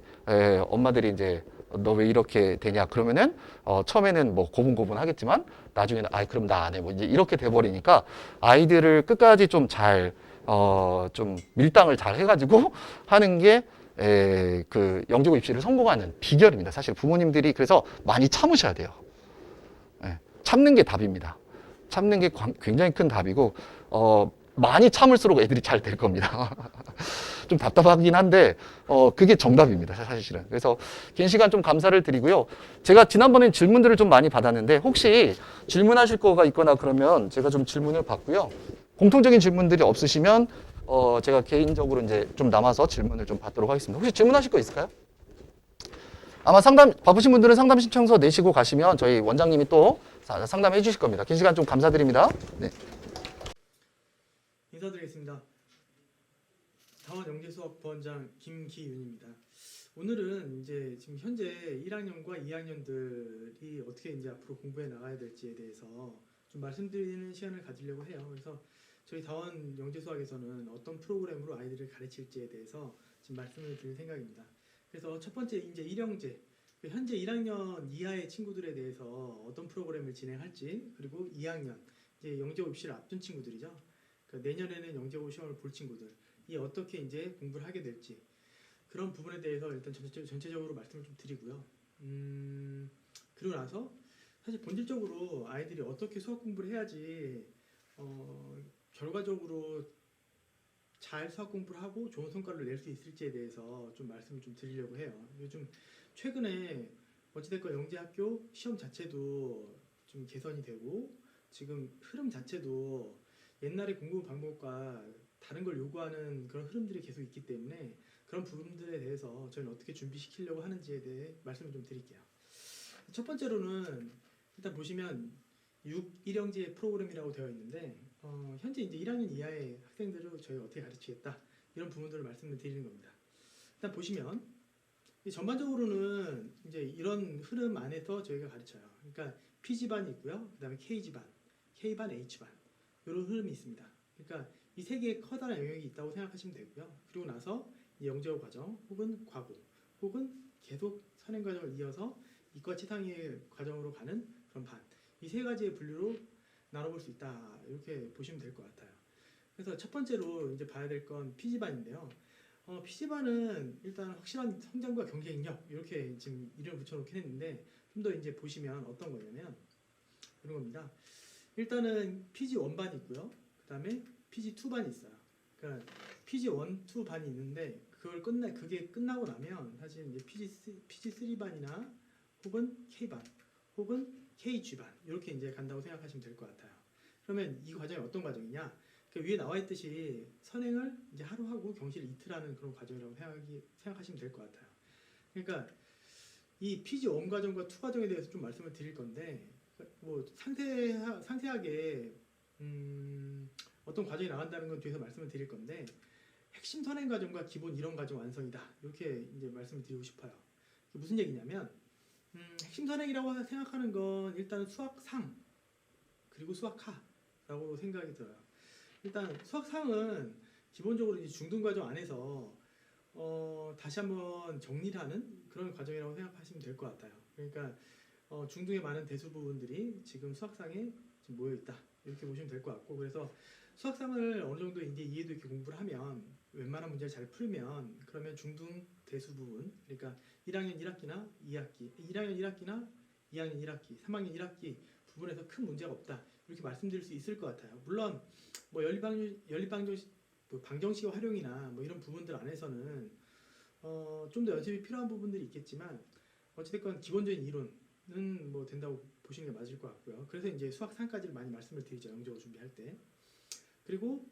엄마들이 이제 너 왜 이렇게 되냐 그러면은 처음에는 뭐 고분고분 하겠지만 나중에는 그럼 나 안 해 뭐 이제 이렇게 돼버리니까 아이들을 끝까지 좀 잘 좀 밀당을 잘 해가지고 하는 게 영재고 입시를 성공하는 비결입니다. 사실 부모님들이 그래서 많이 참으셔야 돼요. 참는 게 답입니다. 참는 게 굉장히 큰 답이고 많이 참을수록 애들이 잘 될 겁니다. 좀 답답하긴 한데 그게 정답입니다. 사실은. 그래서 긴 시간 좀 감사를 드리고요. 제가 지난번엔 질문들을 좀 많이 받았는데 혹시 질문하실 거가 있거나 그러면 제가 좀 질문을 받고요. 공통적인 질문들이 없으시면 제가 개인적으로 이제 좀 남아서 질문을 좀 받도록 하겠습니다. 혹시 질문하실 거 있을까요? 아마 바쁘신 분들은 상담 신청서 내시고 가시면 저희 원장님이 또 상담해 주실 겁니다. 긴 시간 좀 감사드립니다. 네. 인사드리겠습니다. 다원 영재수업 부원장 김기윤입니다. 오늘은 이제 지금 현재 1학년과 2학년들이 어떻게 이제 앞으로 공부해 나가야 될지에 대해서 좀 말씀드리는 시간을 가지려고 해요. 그래서 저희 다원 영재수학에서는 어떤 프로그램으로 아이들을 가르칠지에 대해서 지금 말씀을 드릴 생각입니다. 그래서 첫 번째 이제 1형제, 현재 1학년 이하의 친구들에 대해서 어떤 프로그램을 진행할지, 그리고 2학년 이제 영재고 입시를 앞둔 친구들이죠. 그러니까 내년에는 영재고 시험을 볼 친구들 이 어떻게 이제 공부를 하게 될지 그런 부분에 대해서 일단 전체적으로 말씀을 좀 드리고요. 그리고 나서 사실 본질적으로 아이들이 어떻게 수학 공부를 해야지 결과적으로 잘 수학 공부를 하고 좋은 성과를 낼 수 있을지에 대해서 좀 말씀을 좀 드리려고 해요. 요즘 최근에 어찌됐건 영재학교 시험 자체도 좀 개선이 되고 지금 흐름 자체도 옛날의 공부 방법과 다른 걸 요구하는 그런 흐름들이 계속 있기 때문에 그런 부분들에 대해서 저희는 어떻게 준비시키려고 하는지에 대해 말씀을 좀 드릴게요. 첫 번째로는 일단 보시면 6일형제 프로그램이라고 되어 있는데 현재 이제 1학년 이하의 학생들을 저희가 어떻게 가르치겠다 이런 부분들을 말씀을 드리는 겁니다. 일단 보시면 전반적으로는 이제 이런 흐름 안에서 저희가 가르쳐요. 그러니까 PG반이 있고요. 그 다음에 KG반, K반, H반 이런 흐름이 있습니다. 그러니까 이 세 개의 커다란 영역이 있다고 생각하시면 되고요. 그리고 나서 영재고 과정 혹은 과고 혹은 계속 선행 과정을 이어서 이과 치상의 과정으로 가는 그런 반. 이 세 가지의 분류로 나눠볼 수 있다. 이렇게 보시면 될 것 같아요. 그래서 첫 번째로 이제 봐야 될 건 PG반인데요. PG반은 일단 확실한 성장과 경쟁력 이렇게 지금 이름을 붙여놓긴 했는데 좀 더 이제 보시면 어떤 거냐면 이런 겁니다. 일단은 PG1반이 있고요. 그 다음에 PG2반이 있어요. 그러니까 PG1, 2반이 있는데 그게 끝나고 나면 사실 이제 PG3반이나 혹은 K반 혹은 KG반 이렇게 이제 간다고 생각하시면 될 것 같아요. 그러면 이 과정이 어떤 과정이냐? 그 위에 나와 있듯이 선행을 이제 하루 하고 경시를 이틀 하는 그런 과정이라고 생각하시면 될 것 같아요. 그러니까 이 PG1 과정과 2 과정에 대해서 좀 말씀을 드릴 건데 뭐 상세하게 어떤 과정이 나간다는 건 뒤에서 말씀을 드릴 건데 핵심 선행 과정과 기본 이론 과정 완성이다 이렇게 이제 말씀을 드리고 싶어요. 무슨 얘기냐면 핵심 선행이라고 생각하는 건 일단 수학상 그리고 수학하라고 생각이 들어요. 일단 수학상은 기본적으로 이제 중등 과정 안에서 다시 한번 정리를 하는 그런 과정이라고 생각하시면 될 것 같아요. 그러니까 중등의 많은 대수 부분들이 지금 수학상에 지금 모여 있다 이렇게 보시면 될 것 같고, 그래서 수학상을 어느 정도 이제 이해도 있게 공부를 하면 웬만한 문제를 잘 풀면 그러면 중등 대수 부분, 그러니까 1학년 1학기나 2학기, 1학년 1학기나 2학년 1학기, 3학년 1학기 부분에서 큰 문제가 없다 이렇게 말씀드릴 수 있을 것 같아요. 물론 뭐 방정식 활용이나 뭐 이런 부분들 안에서는 좀 더 연습이 필요한 부분들이 있겠지만 어찌됐건 기본적인 이론은 뭐 된다고 보시는 게 맞을 것 같고요. 그래서 이제 수학 3까지를 많이 말씀을 드리죠, 영적으로 준비할 때. 그리고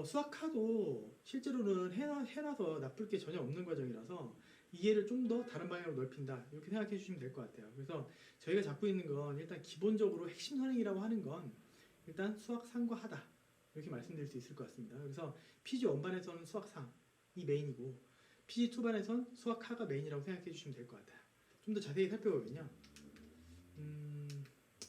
수학카도 실제로는 해놔서 나쁠 게 전혀 없는 과정이라서 이해를 좀 더 다른 방향으로 넓힌다 이렇게 생각해 주시면 될 것 같아요. 그래서 저희가 잡고 있는 건 일단 기본적으로 핵심 선행이라고 하는 건 일단 수학 상과하다 이렇게 말씀드릴 수 있을 것 같습니다. 그래서 PG 원반에서는 수학 상이 메인이고 PG 투반에서는 수학 하가 메인이라고 생각해 주시면 될 것 같아요. 좀 더 자세히 살펴보면요.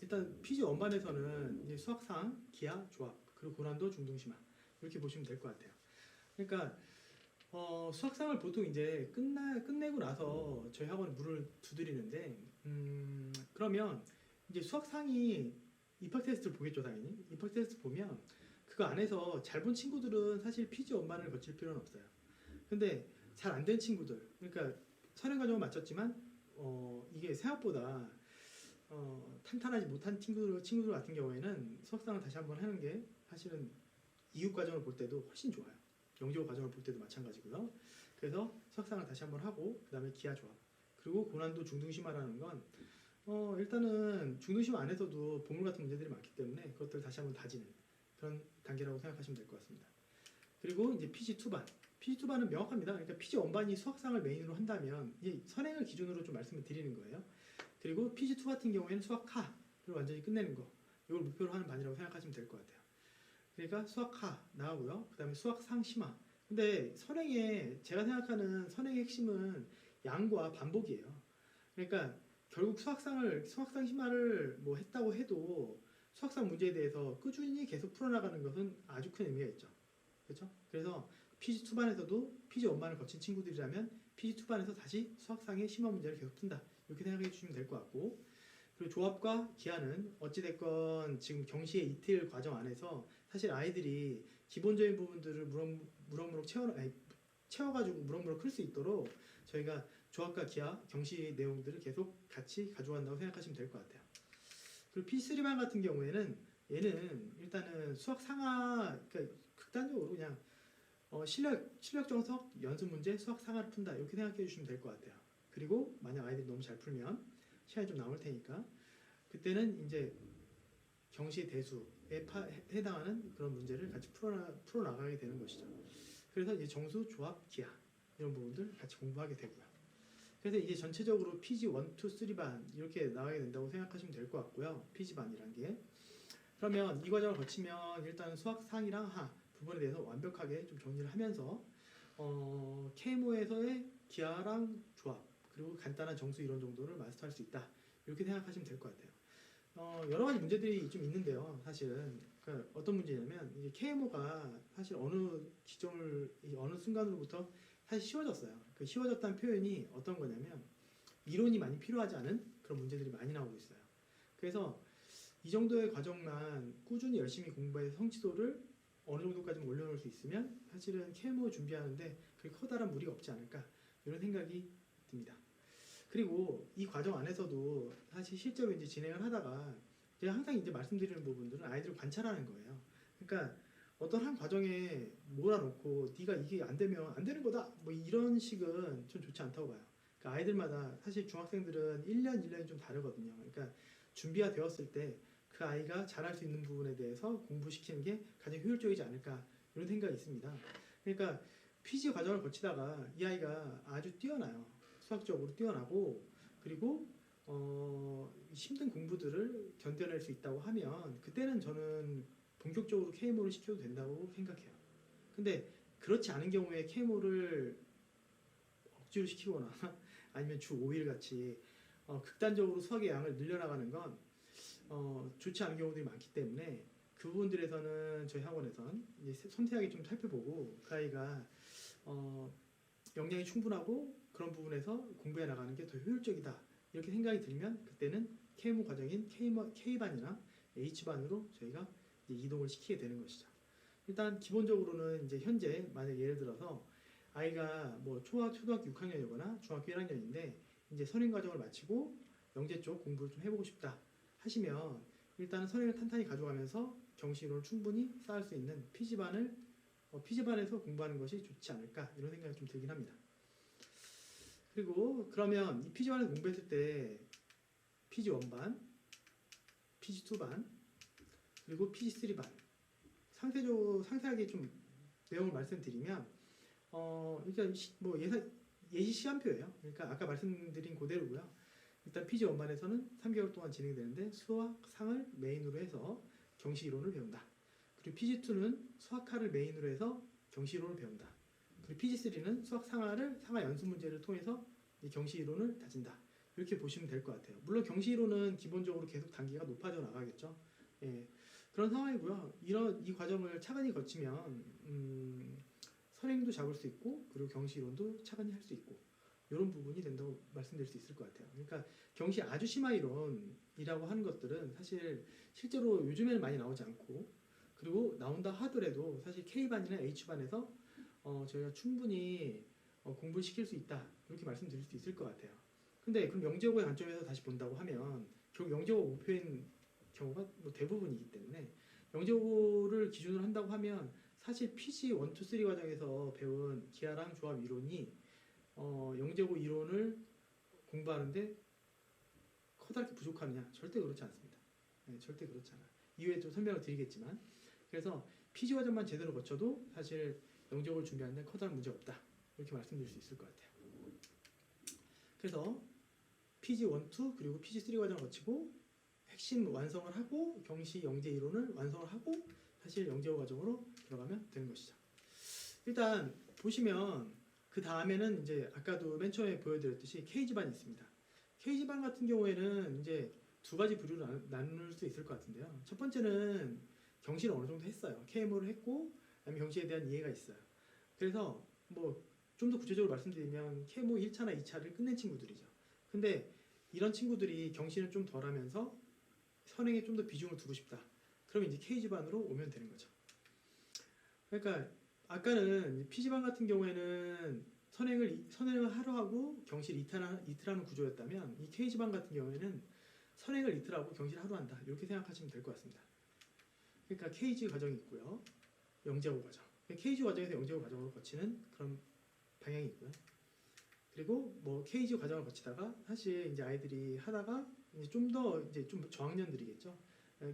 일단 PG 원반에서는 이제 수학상, 기하, 조합, 그리고 고난도, 중등심화 이렇게 보시면 될 것 같아요. 그러니까 수학상을 보통 이제 끝내고 나서 저희 학원에 물을 두드리는데 그러면 이제 수학상이 입학 테스트를 보겠죠, 당연히. 입학 테스트 보면 그거 안에서 잘 본 친구들은 사실 PG 원반을 거칠 필요는 없어요. 근데 잘 안 된 친구들, 그러니까 선행 과정을 마쳤지만 이게 생각보다 탄탄하지 못한 친구들 같은 경우에는 수학상을 다시 한번 하는 게 사실은 이육 과정을 볼 때도 훨씬 좋아요. 영지고 과정을 볼 때도 마찬가지고요. 그래서 수학상을 다시 한번 하고 그 다음에 기하 조합, 그리고 고난도 중등심화라는 건 일단은 중등심화 안에서도 보물 같은 문제들이 많기 때문에 그것들을 다시 한번 다지는 그런 단계라고 생각하시면 될 것 같습니다. 그리고 이제 PG 투반, PG 투반은 명확합니다. 그러니까 PG 원반이 수학상을 메인으로 한다면 이 선행을 기준으로 좀 말씀을 드리는 거예요. 그리고 PG2 같은 경우에는 수학하를 완전히 끝내는 거, 이걸 목표로 하는 반이라고 생각하시면 될 것 같아요. 그러니까 수학하 나오고요. 그 다음에 수학상 심화. 근데 선행에 제가 생각하는 선행의 핵심은 양과 반복이에요. 그러니까 결국 수학상 심화를 뭐 했다고 해도 수학상 문제에 대해서 꾸준히 계속 풀어나가는 것은 아주 큰 의미가 있죠. 그렇죠? 그래서 PG2반에서도 PG 원반을 거친 친구들이라면 PG2반에서 다시 수학상의 심화 문제를 계속 푼다 이렇게 생각해 주시면 될 것 같고, 그리고 조합과 기하는 어찌됐건 지금 경시의 이틀 과정 안에서 사실 아이들이 기본적인 부분들을 무럭무럭 채워가지고 무럭무럭 클 수 있도록 저희가 조합과 기하, 경시 내용들을 계속 같이 가져간다고 생각하시면 될 것 같아요. 그리고 P3반 같은 경우에는 얘는 일단은 수학 상하, 그러니까 극단적으로 그냥 실력 정석 연습 문제 수학 상하를 푼다 이렇게 생각해 주시면 될 것 같아요. 그리고 만약 아이들이 너무 잘 풀면 시간이 좀 남을 테니까 그때는 이제 경시 대수에 해당하는 그런 문제를 같이 풀어 나가게 되는 것이죠. 그래서 이제 정수, 조합, 기하 이런 부분들 같이 공부하게 되고요. 그래서 이제 전체적으로 PG 1, 2, 3반 이렇게 나가게 된다고 생각하시면 될 것 같고요. PG반이란 게. 그러면 이 과정을 거치면 일단 수학 상이랑 하 부분에 대해서 완벽하게 좀 정리를 하면서 KMO에서의 기하랑 조합 그리고 간단한 정수 이론 정도를 마스터할 수 있다 이렇게 생각하시면 될 것 같아요. 여러 가지 문제들이 좀 있는데요. 사실은 그러니까 어떤 문제냐면 이제 KMO가 사실 어느 순간으로부터 사실 쉬워졌어요. 그 쉬워졌다는 표현이 어떤 거냐면 이론이 많이 필요하지 않은 그런 문제들이 많이 나오고 있어요. 그래서 이 정도의 과정만 꾸준히 열심히 공부해서 성취도를 어느 정도까지 올려놓을 수 있으면 사실은 KMO 준비하는데 그렇게 커다란 무리가 없지 않을까 이런 생각이 듭니다. 그리고 이 과정 안에서도 사실 실제로 이제 진행을 하다가 제가 항상 이제 말씀드리는 부분들은 아이들을 관찰하는 거예요. 그러니까 어떤 한 과정에 몰아놓고 네가 이게 안 되면 안 되는 거다 뭐 이런 식은 좀 좋지 않다고 봐요. 그러니까 아이들마다 사실 중학생들은 1년 1년이 좀 다르거든요. 그러니까 준비가 되었을 때 그 아이가 잘할 수 있는 부분에 대해서 공부시키는 게 가장 효율적이지 않을까 이런 생각이 있습니다. 그러니까 PG 과정을 거치다가 이 아이가 아주 뛰어나요. 수학적으로 뛰어나고 그리고 힘든 공부들을 견뎌낼 수 있다고 하면 그때는 저는 본격적으로 KMO를 시켜도 된다고 생각해요. 근데 그렇지 않은 경우에 KMO를 억지로 시키거나 아니면 주 5일 같이 극단적으로 수학의 양을 늘려나가는 건 좋지 않은 경우들이 많기 때문에 그 부분들에서는 저희 학원에선 이제 섬세하게 좀 살펴보고 그 아이가 역량이 충분하고 그런 부분에서 공부해 나가는 게 더 효율적이다 이렇게 생각이 들면 그때는 KMO 과정인 K반이나 H반으로 저희가 이제 이동을 시키게 되는 것이죠. 일단 기본적으로는 이제 현재 만약 예를 들어서 아이가 뭐 초등학교 6학년이거나 중학교 1학년인데 이제 선행 과정을 마치고 영재 쪽 공부를 좀 해보고 싶다 하시면 일단은 선행을 탄탄히 가져가면서 경시이론을 충분히 쌓을 수 있는 PG반에서 공부하는 것이 좋지 않을까 이런 생각이 좀 들긴 합니다. 그리고 그러면 이 PG반에서 공부했을 때 PG1반, PG2반, 그리고 PG3반 상세하게 좀 내용을 말씀드리면 일단 뭐 예시 시간표예요. 그러니까 아까 말씀드린 그대로고요. 일단 PG1반에서는 3개월 동안 진행되는데 수학상을 메인으로 해서 경시 이론을 배운다. 그리고 PG2는 수학하를 메인으로 해서 경시 이론을 배운다. 그리고 PG3는 상하 연습 문제를 통해서 경시 이론을 다진다. 이렇게 보시면 될 것 같아요. 물론 경시 이론은 기본적으로 계속 단계가 높아져 나가겠죠. 예, 그런 상황이고요. 이 과정을 차근히 거치면 선행도 잡을 수 있고 그리고 경시 이론도 차근히 할 수 있고 이런 부분이 된다고 말씀드릴 수 있을 것 같아요. 그러니까 경시 아주 심화 이론이라고 하는 것들은 사실 실제로 요즘에는 많이 나오지 않고 그리고 나온다 하더라도 사실 K반이나 H반에서 저희가 충분히 공부를 시킬 수 있다 이렇게 말씀드릴 수 있을 것 같아요. 근데 그럼 영재고의 관점에서 다시 본다고 하면 결국 영재고 목표인 경우가 뭐 대부분이기 때문에 영재고를 기준으로 한다고 하면 사실 PG 1, 2, 3 과정에서 배운 기하랑 조합 이론이 영재고 이론을 공부하는데 커다랗게 부족하느냐? 절대 그렇지 않습니다. 네, 절대 그렇지 않아요. 이후에 좀 설명을 드리겠지만 그래서 PG 과정만 제대로 거쳐도 사실 영재고를 준비하는 데 커다란 문제 없다. 이렇게 말씀드릴 수 있을 것 같아요. 그래서 PG 1, 2 그리고 PG 3 과정을 거치고 핵심 완성을 하고 경시 영재 이론을 완성을 하고 사실 영재고 과정으로 들어가면 되는 것이죠. 일단 보시면 그 다음에는 이제 아까도 맨 처음에 보여드렸듯이 K지반이 있습니다. K지반 같은 경우에는 이제 두 가지 부류로 나눌 수 있을 것 같은데요. 첫 번째는 경시를 어느 정도 했어요. KMO를 했고 그다음에 경시에 대한 이해가 있어요. 그래서 뭐 좀 더 구체적으로 말씀드리면 KMO 1차나 2차를 끝낸 친구들이죠. 근데 이런 친구들이 경시는 좀 덜 하면서 선행에 좀 더 비중을 두고 싶다. 그러면 이제 K지반으로 오면 되는 거죠. 그러니까 아까는 P지반 같은 경우에는 선행을 하루 하고 경시를 이틀하는 구조였다면 이 K지반 같은 경우에는 선행을 이틀하고 경시를 하루 한다. 이렇게 생각하시면 될 것 같습니다. 그러니까 KG 과정이 있고요. 영재고 과정. KG 과정에서 영재고 과정으로 거치는 그런 방향이 있고요. 그리고 뭐 KG 과정을 거치다가 사실 이제 아이들이 하다가 이제 좀 저학년들이겠죠.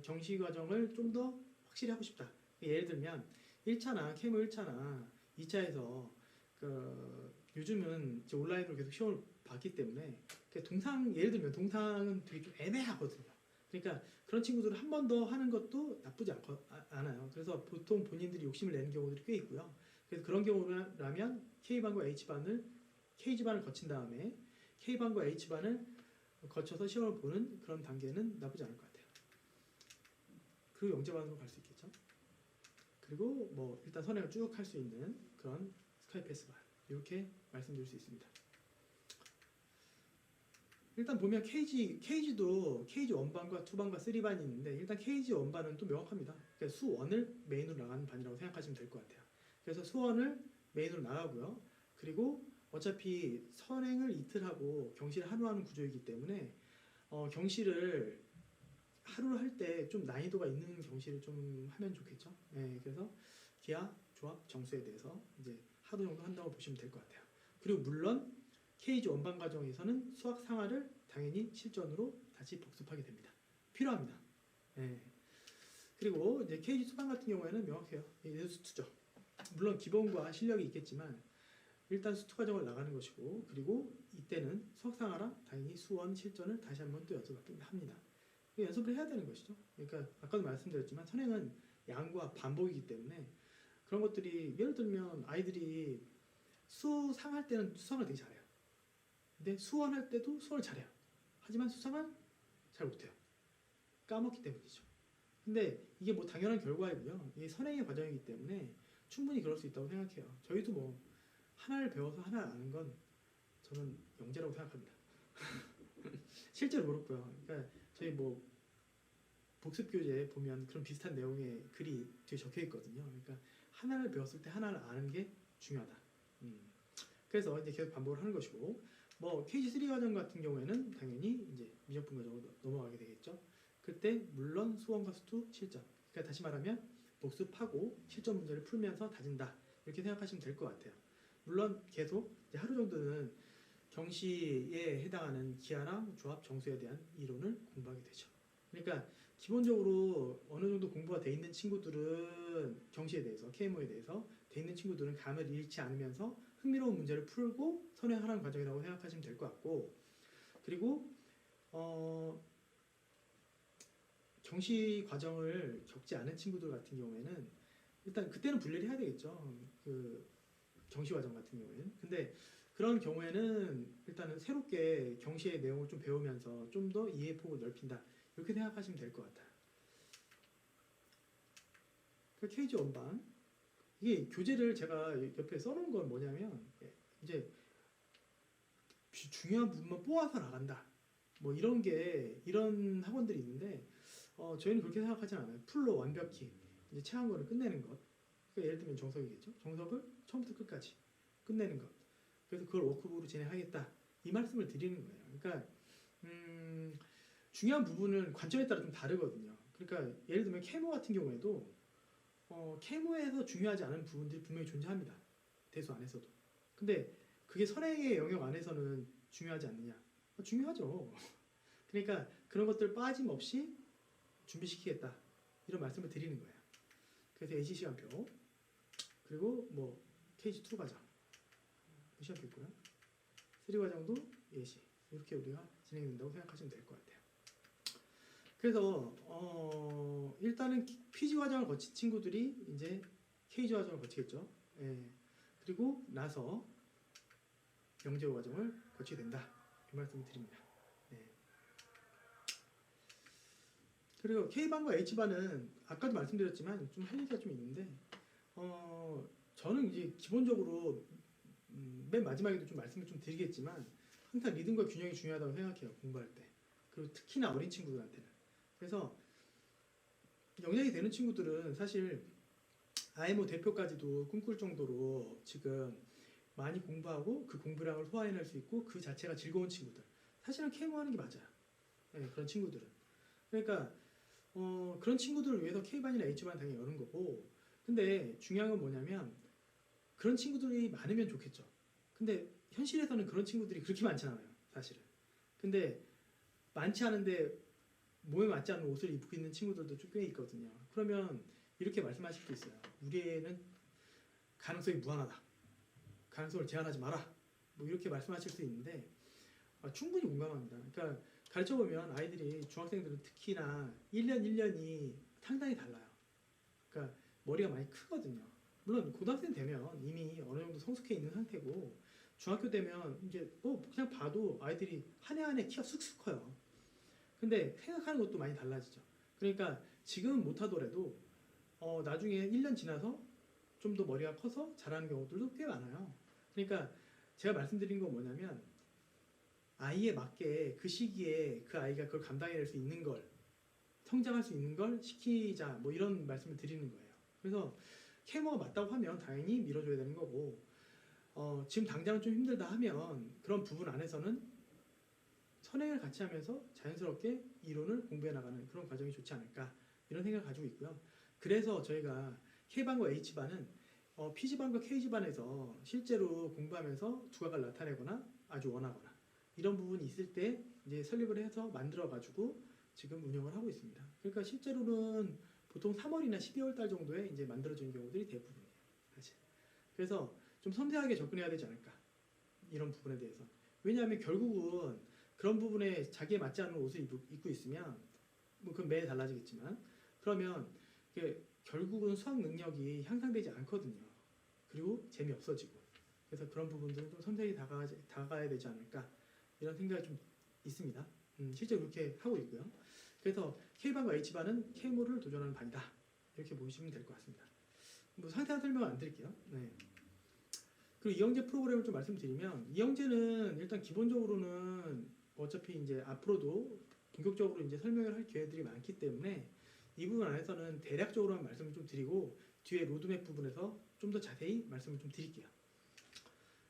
경시 과정을 좀 더 확실히 하고 싶다. 예를 들면 1차나 KMO 1차나 2차에서 요즘은 이제 온라인으로 계속 시험을 봤기 때문에 예를 들면 동상은 되게 좀 애매하거든요. 그러니까 그런 친구들을 한 번 더 하는 것도 나쁘지 않아요. 그래서 보통 본인들이 욕심을 내는 경우들이 꽤 있고요. 그래서 그런 경우라면 K지반을 거친 다음에 K반과 H반을 거쳐서 시험을 보는 그런 단계는 나쁘지 않을 것 같아요. 그 영재반으로 갈 수 있겠죠. 그리고 뭐 일단 선행을 쭉 할 수 있는 그런 스카이패스반 이렇게 말씀드릴 수 있습니다. 일단 보면 KG도 KG 1반과 2반과 3반이 있는데 일단 KG 1반은 또 명확합니다. 그러니까 수1을 메인으로 나가는 반이라고 생각하시면 될 것 같아요. 그래서 수1을 메인으로 나가고요. 그리고 어차피 선행을 이틀 하고 경시를 하루 하는 구조이기 때문에 경시를 하루를 할 때 좀 난이도가 있는 경시를 좀 하면 좋겠죠. 네, 그래서 기하, 조합, 정수에 대해서 이제 하루 정도 한다고 보시면 될 것 같아요. 그리고 물론 KG 원반 과정에서는 수학 상하를 당연히 실전으로 다시 복습하게 됩니다. 필요합니다. 네. 그리고 이제 KG 수반 같은 경우에는 명확해요. 수투죠. 물론 기본과 실력이 있겠지만 일단 수투 과정을 나가는 것이고 그리고 이때는 수학 상하랑 당연히 수원 실전을 다시 한번 또 연습을 합니다. 연습을 해야 되는 것이죠. 그러니까 아까도 말씀드렸지만 선행은 양과 반복이기 때문에 그런 것들이 예를 들면 아이들이 수상할 때는 수상을 되게 잘해요. 근데 수원할 때도 수원을 잘해요. 하지만 수상을 잘 못해요. 까먹기 때문이죠. 근데 이게 뭐 당연한 결과이고요. 이게 선행의 과정이기 때문에 충분히 그럴 수 있다고 생각해요. 저희도 뭐 하나를 배워서 하나를 아는 건 저는 영재라고 생각합니다. 실제로 그렇고요. 그러니까 저희 뭐 복습 교재에 보면 그런 비슷한 내용의 글이 뒤에 적혀 있거든요. 그러니까 하나를 배웠을 때 하나를 아는 게 중요하다. 그래서 이제 계속 반복을 하는 것이고, 뭐 KG3 과정 같은 경우에는 당연히 이제 미적분 과정으로 넘어가게 되겠죠. 그때 물론 수원과 수투 실전. 그러니까 다시 말하면 복습하고 실전 문제를 풀면서 다진다. 이렇게 생각하시면 될 것 같아요. 물론 계속 이제 하루 정도는 경시에 해당하는 기하랑 조합 정수에 대한 이론을 공부하게 되죠. 그러니까 기본적으로 어느 정도 공부가 돼 있는 친구들은 경시에 대해서, KMO에 대해서 돼 있는 친구들은 감을 잃지 않으면서 흥미로운 문제를 풀고 선행하는 과정이라고 생각하시면 될 것 같고, 그리고 경시 과정을 겪지 않은 친구들 같은 경우에는 일단 그때는 분리를 해야 되겠죠. 그 경시 과정 같은 경우에는. 근데 그런 경우에는 일단은 새롭게 경시의 내용을 좀 배우면서 좀 더 이해 폭을 넓힌다. 이렇게 생각하시면 될 것 같아요. 그 KG 원반. 이게 교재를 제가 옆에 써놓은 건 뭐냐면, 이제 중요한 부분만 뽑아서 나간다. 뭐 이런 학원들이 있는데, 저희는 그렇게 생각하지 않아요. 풀로 완벽히 이제 채한 거를 끝내는 것. 그러니까 예를 들면 정석이겠죠. 정석을 처음부터 끝까지 끝내는 것. 그래서 그걸 워크북으로 진행하겠다. 이 말씀을 드리는 거예요. 그러니까 중요한 부분은 관점에 따라 좀 다르거든요. 그러니까 예를 들면 케모 같은 경우에도 케모에서 중요하지 않은 부분들이 분명히 존재합니다. 대수 안에서도. 근데 그게 선행의 영역 안에서는 중요하지 않느냐? 중요하죠. 그러니까 그런 것들 빠짐없이 준비시키겠다. 이런 말씀을 드리는 거예요. 그래서 AC 시간표, 그리고 뭐 KG2 과정 시간표 있고요. 3 과정도 예시. 이렇게 우리가 진행된다고 생각하시면 될 것 같아요. 그래서 일단은 PG 과정을 거친 친구들이 이제 KG 과정을 거치겠죠. 예. 그리고 나서 영재 과정을 거치게 된다. 이 말씀을 드립니다. 예. 그리고 K반과 H반은 아까도 말씀드렸지만 좀 할 얘기가 좀 있는데 저는 이제 기본적으로 맨 마지막에도 좀 말씀을 좀 드리겠지만 항상 리듬과 균형이 중요하다고 생각해요. 공부할 때. 그리고 특히나 어린 친구들한테는. 그래서 영향이 되는 친구들은 사실 아예 뭐 대표까지도 꿈꿀 정도로 지금 많이 공부하고 그 공부량을 소화해낼 수 있고 그 자체가 즐거운 친구들. 사실은 KMO 하는 게 맞아요. 네, 그런 친구들은. 그러니까 그런 친구들을 위해서 K반이나 H반 당연히 여는 거고, 근데 중요한 건 뭐냐면 그런 친구들이 많으면 좋겠죠. 근데 현실에서는 그런 친구들이 그렇게 많지 않아요. 사실은. 근데 많지 않은데 몸에 맞지 않는 옷을 입고 있는 친구들도 꽤 있거든요. 그러면 이렇게 말씀하실 수 있어요. 우리 애는 가능성이 무한하다. 가능성을 제한하지 마라. 뭐 이렇게 말씀하실 수 있는데 충분히 공감합니다. 그러니까 가르쳐보면 아이들이 중학생들은 특히나 1년 1년이 상당히 달라요. 그러니까 머리가 많이 크거든요. 물론 고등학생 되면 이미 어느 정도 성숙해 있는 상태고 중학교 되면 이제 뭐 그냥 봐도 아이들이 한 해 한 해 키가 쑥쑥 커요. 근데 생각하는 것도 많이 달라지죠. 그러니까 지금은 못하더라도 나중에 1년 지나서 좀 더 머리가 커서 잘하는 경우들도 꽤 많아요. 그러니까 제가 말씀드린 건 뭐냐면 아이에 맞게 그 시기에 그 아이가 그걸 감당해낼 수 있는 걸, 성장할 수 있는 걸 시키자, 뭐 이런 말씀을 드리는 거예요. 그래서 케모가 맞다고 하면 당연히 밀어줘야 되는 거고, 지금 당장은 좀 힘들다 하면 그런 부분 안에서는 선행을 같이 하면서 자연스럽게 이론을 공부해 나가는 그런 과정이 좋지 않을까, 이런 생각을 가지고 있고요. 그래서 저희가 K반과 H반은 PG반과 KG반에서 실제로 공부하면서 두각을 나타내거나 아주 원하거나 이런 부분이 있을 때 이제 설립을 해서 만들어 가지고 지금 운영을 하고 있습니다. 그러니까 실제로는 보통 3월이나 12월 달 정도에 이제 만들어지는 경우들이 대부분이에요. 사실. 그래서 좀 섬세하게 접근해야 되지 않을까, 이런 부분에 대해서. 왜냐하면 결국은 그런 부분에 자기에 맞지 않는 옷을 입고 있으면 뭐 그건 매일 달라지겠지만 그러면 결국은 수학 능력이 향상되지 않거든요. 그리고 재미없어지고. 그래서 그런 부분들은 좀 섬세히 다가가야 되지 않을까, 이런 생각이 좀 있습니다. 실제 그렇게 하고 있고요. 그래서 K반과 H반은 K모를 도전하는 반이다. 이렇게 보시면 될 것 같습니다. 뭐 상세한 설명은 안 드릴게요. 네. 그리고 이형제 프로그램을 좀 말씀드리면 이형제는 일단 기본적으로는 어차피 이제 앞으로도 본격적으로 이제 설명을 할 기회들이 많기 때문에 이 부분 안에서는 대략적으로만 말씀을 좀 드리고 뒤에 로드맵 부분에서 좀 더 자세히 말씀을 좀 드릴게요.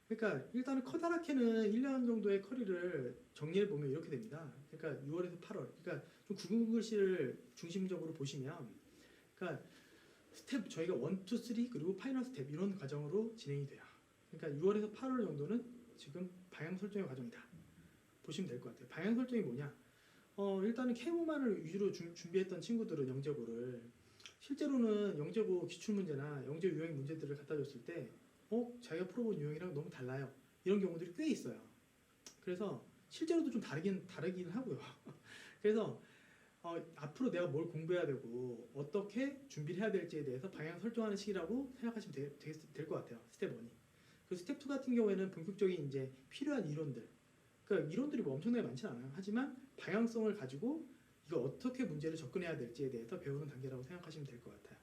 그러니까 일단은 커다랗게는 1년 정도의 커리를 정리해 보면 이렇게 됩니다. 그러니까 6월에서 8월. 그러니까 좀 굵은 글씨를 중심적으로 보시면, 그러니까 스텝 저희가 1, 2, 3 그리고 파이널 스텝 이런 과정으로 진행이 돼요. 그러니까 6월에서 8월 정도는 지금 방향 설정의 과정이다. 보시면 될 것 같아요. 방향 설정이 뭐냐? 일단은 K모만을 위주로 준비했던 친구들은 영재고를 실제로는 영재고 기출문제나 영재 유형 문제들을 갖다 줬을 때 자기가 풀어본 유형이랑 너무 달라요. 이런 경우들이 꽤 있어요. 그래서 실제로도 좀 다르긴 하고요. 그래서 앞으로 내가 뭘 공부해야 되고 어떻게 준비를 해야 될지에 대해서 방향 설정하는 시기라고 생각하시면 될 것 같아요. 스텝 1이. 그 스텝 2 같은 경우에는 본격적인 이제 필요한 이론들. 그러니까 이론들이 뭐 엄청나게 많지는 않아요. 하지만 방향성을 가지고 이거 어떻게 문제를 접근해야 될지에 대해서 배우는 단계라고 생각하시면 될 것 같아요.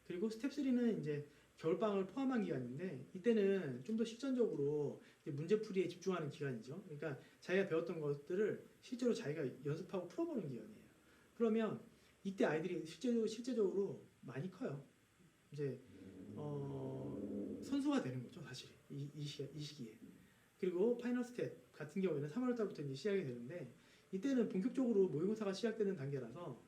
그리고 스텝 3는 이제 겨울방학을 포함한 기간인데 이때는 좀 더 실전적으로 이제 문제풀이에 집중하는 기간이죠. 그러니까 자기가 배웠던 것들을 실제로 자기가 연습하고 풀어보는 기간이에요. 그러면 이때 아이들이 실제적으로 많이 커요. 이제 선수가 되는 거죠, 사실 이 시기에. 그리고 파이널 스텝 같은 경우에는 3월 달부터 이제 시작이 되는데 이때는 본격적으로 모의고사가 시작되는 단계라서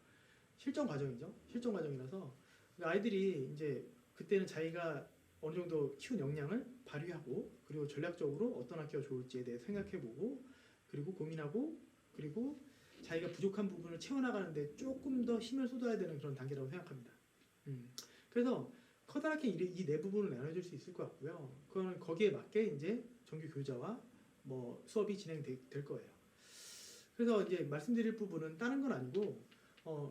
실전 과정이죠. 실전 과정이라서 아이들이 이제 그때는 자기가 어느 정도 키운 역량을 발휘하고 그리고 전략적으로 어떤 학교가 좋을지에 대해 생각해보고 그리고 고민하고 그리고 자기가 부족한 부분을 채워나가는데 조금 더 힘을 쏟아야 되는 그런 단계라고 생각합니다. 그래서 커다랗게 이 네 부분을 나눠줄 수 있을 것 같고요. 그거는 거기에 맞게 이제 정규 교재와 뭐 수업이 진행될 거예요. 그래서 이제 말씀드릴 부분은 다른 건 아니고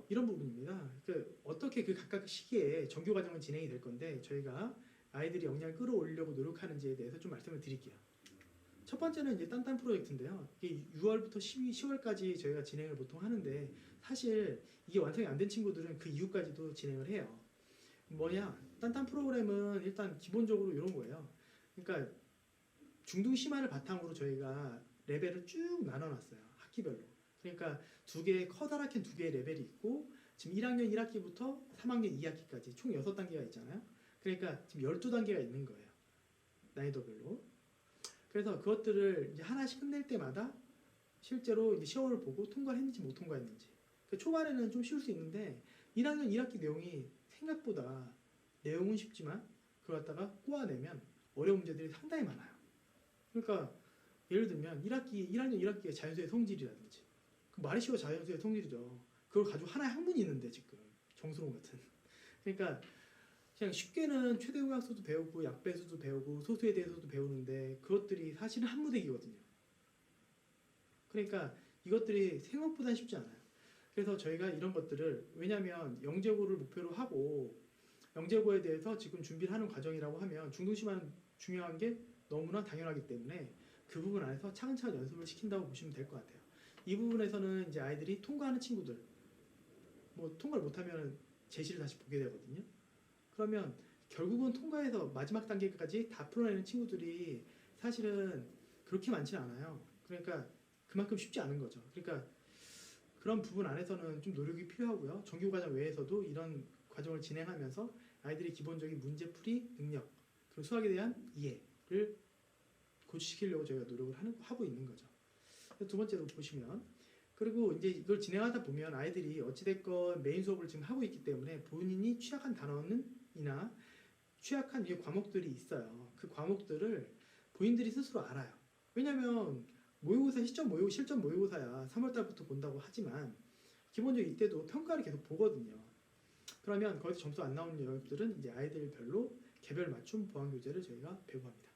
이런 부분입니다. 어떻게 그 각각 시기에 정규 과정은 진행이 될 건데 저희가 아이들이 역량을 끌어올리려고 노력하는지에 대해서 좀 말씀을 드릴게요. 첫 번째는 이제 딴딴 프로젝트인데요. 이게 6월부터 10월까지 저희가 진행을 보통 하는데 사실 이게 완성이 안 된 친구들은 그 이후까지도 진행을 해요. 뭐냐? 딴딴 프로그램은 일단 기본적으로 이런 거예요. 그러니까 중등 심화를 바탕으로 저희가 레벨을 쭉 나눠놨어요. 학기별로. 그러니까 커다랗게 두 개의 레벨이 있고 지금 1학년 1학기부터 3학년 2학기까지 총 6단계가 있잖아요. 그러니까 지금 12단계가 있는 거예요. 난이도별로. 그래서 그것들을 이제 하나씩 끝낼 때마다 실제로 이제 시험을 보고 통과했는지 못 통과했는지. 그러니까 초반에는 좀 쉬울 수 있는데 1학년 1학기 내용이 생각보다 내용은 쉽지만 그걸 갖다가 꼬아내면 어려운 문제들이 상당히 많아요. 그러니까 예를 들면 1학년 1학기의 자연수의 성질이라든지 그 말이 쉬워 자연수의 성질이죠. 그걸 가지고 하나의 학문이 있는데 지금 정수론 같은. 그러니까 그냥 쉽게는 최대공약수도 배우고 약배수도 배우고 소수에 대해서도 배우는데 그것들이 사실은 한무대기거든요. 그러니까 이것들이 생각보다 쉽지 않아요. 그래서 저희가 이런 것들을 왜냐하면 영재고를 목표로 하고 영재고에 대해서 지금 준비를 하는 과정이라고 하면 중등심화는 중요한 게 너무나 당연하기 때문에 그 부분 안에서 차근차근 연습을 시킨다고 보시면 될 것 같아요. 이 부분에서는 이제 아이들이 통과하는 친구들 뭐 통과를 못하면 제시를 다시 보게 되거든요. 그러면 결국은 통과해서 마지막 단계까지 다 풀어내는 친구들이 사실은 그렇게 많지는 않아요. 그러니까 그만큼 쉽지 않은 거죠. 그러니까 그런 부분 안에서는 좀 노력이 필요하고요. 정규 과정 외에서도 이런 과정을 진행하면서 아이들이 기본적인 문제풀이 능력 그리고 수학에 대한 이해를 고취시키려고 저희가 노력을 하고 있는 거죠. 두 번째로 보시면 그리고 이제 이걸 진행하다 보면 아이들이 어찌됐건 메인 수업을 지금 하고 있기 때문에 본인이 취약한 단원이나 취약한 과목들이 있어요. 그 과목들을 본인들이 스스로 알아요. 왜냐면 모의고사 실전 모의고사야 3월달부터 본다고 하지만 기본적으로 이때도 평가를 계속 보거든요. 그러면 거기서 점수 안 나오는 영역들은 이제 아이들별로 개별 맞춤 보완 교재를 저희가 배부합니다.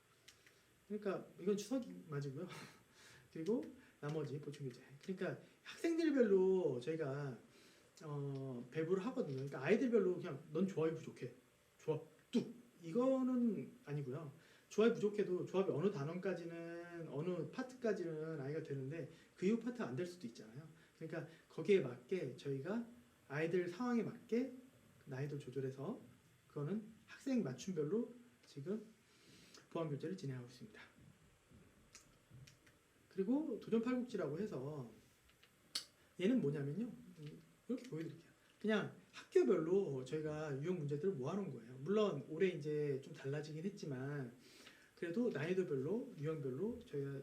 그러니까 이건 추석이 맞이고요. 그리고 나머지 보충 교재. 그러니까 학생들별로 저희가 배부를 하거든요. 그러니까 아이들별로 그냥 넌 조합이 부족해. 조합 뚝 이거는 아니고요. 조합이 부족해도 조합이 어느 단원까지는 어느 파트까지는 아이가 되는데 그 이후 파트가 안 될 수도 있잖아요. 그러니까 거기에 맞게 저희가 아이들 상황에 맞게 난이도 조절해서 그거는 학생 맞춤별로 지금 보안 교재를 진행하고 있습니다. 그리고 도전 팔국지라고 해서 얘는 뭐냐면요. 이렇게 보여드릴게요. 그냥 학교별로 저희가 유형 문제들을 모아놓은 거예요. 물론 올해 이제 좀 달라지긴 했지만 그래도 난이도별로 유형별로 저희가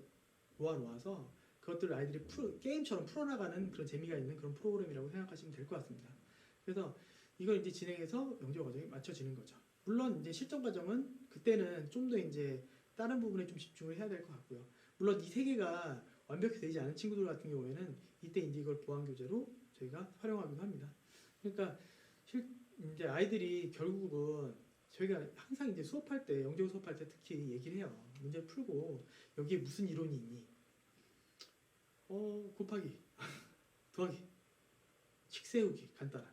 모아놓아서 그것들을 아이들이 게임처럼 풀어나가는 그런 재미가 있는 그런 프로그램이라고 생각하시면 될 것 같습니다. 그래서 이걸 이제 진행해서 영재 과정이 맞춰지는 거죠. 물론 이제 실전 과정은 그때는 좀 더 이제 다른 부분에 좀 집중을 해야 될 것 같고요. 물론 이 세 개가 완벽히 되지 않은 친구들 같은 경우에는 이때 이제 이걸 보안 교재로 저희가 활용하기도 합니다. 그러니까 이제 아이들이 결국은 저희가 항상 이제 수업할 때 영재고 수업할 때 특히 얘기를 해요. 문제 풀고 여기에 무슨 이론이 있니? 곱하기, 더하기, 식 세우기 간단한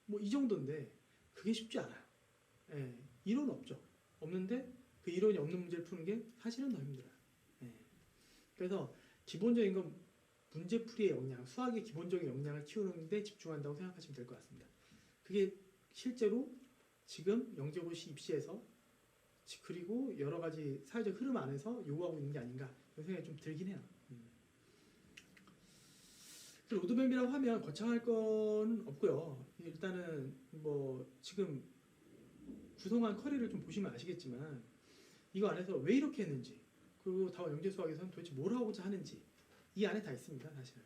뭐 이 정도인데 그게 쉽지 않아요. 예, 이론 없죠. 없는데 그 이론이 없는 문제를 푸는 게 사실은 더 힘들어요. 예. 그래서 기본적인 건 문제풀이의 역량, 수학의 기본적인 역량을 키우는 데 집중한다고 생각하시면 될 것 같습니다. 그게 실제로 지금 영재고시 입시에서 그리고 여러 가지 사회적 흐름 안에서 요구하고 있는 게 아닌가 이런 생각이 좀 들긴 해요. 로드맵이라고 하면 거창할 건 없고요. 일단은 뭐 지금 구성한 커리를 좀 보시면 아시겠지만 이거 안에서 왜 이렇게 했는지 그리고 다음 영재 수학에서는 도대체 뭘 하고자 하는지 이 안에 다 있습니다. 사실은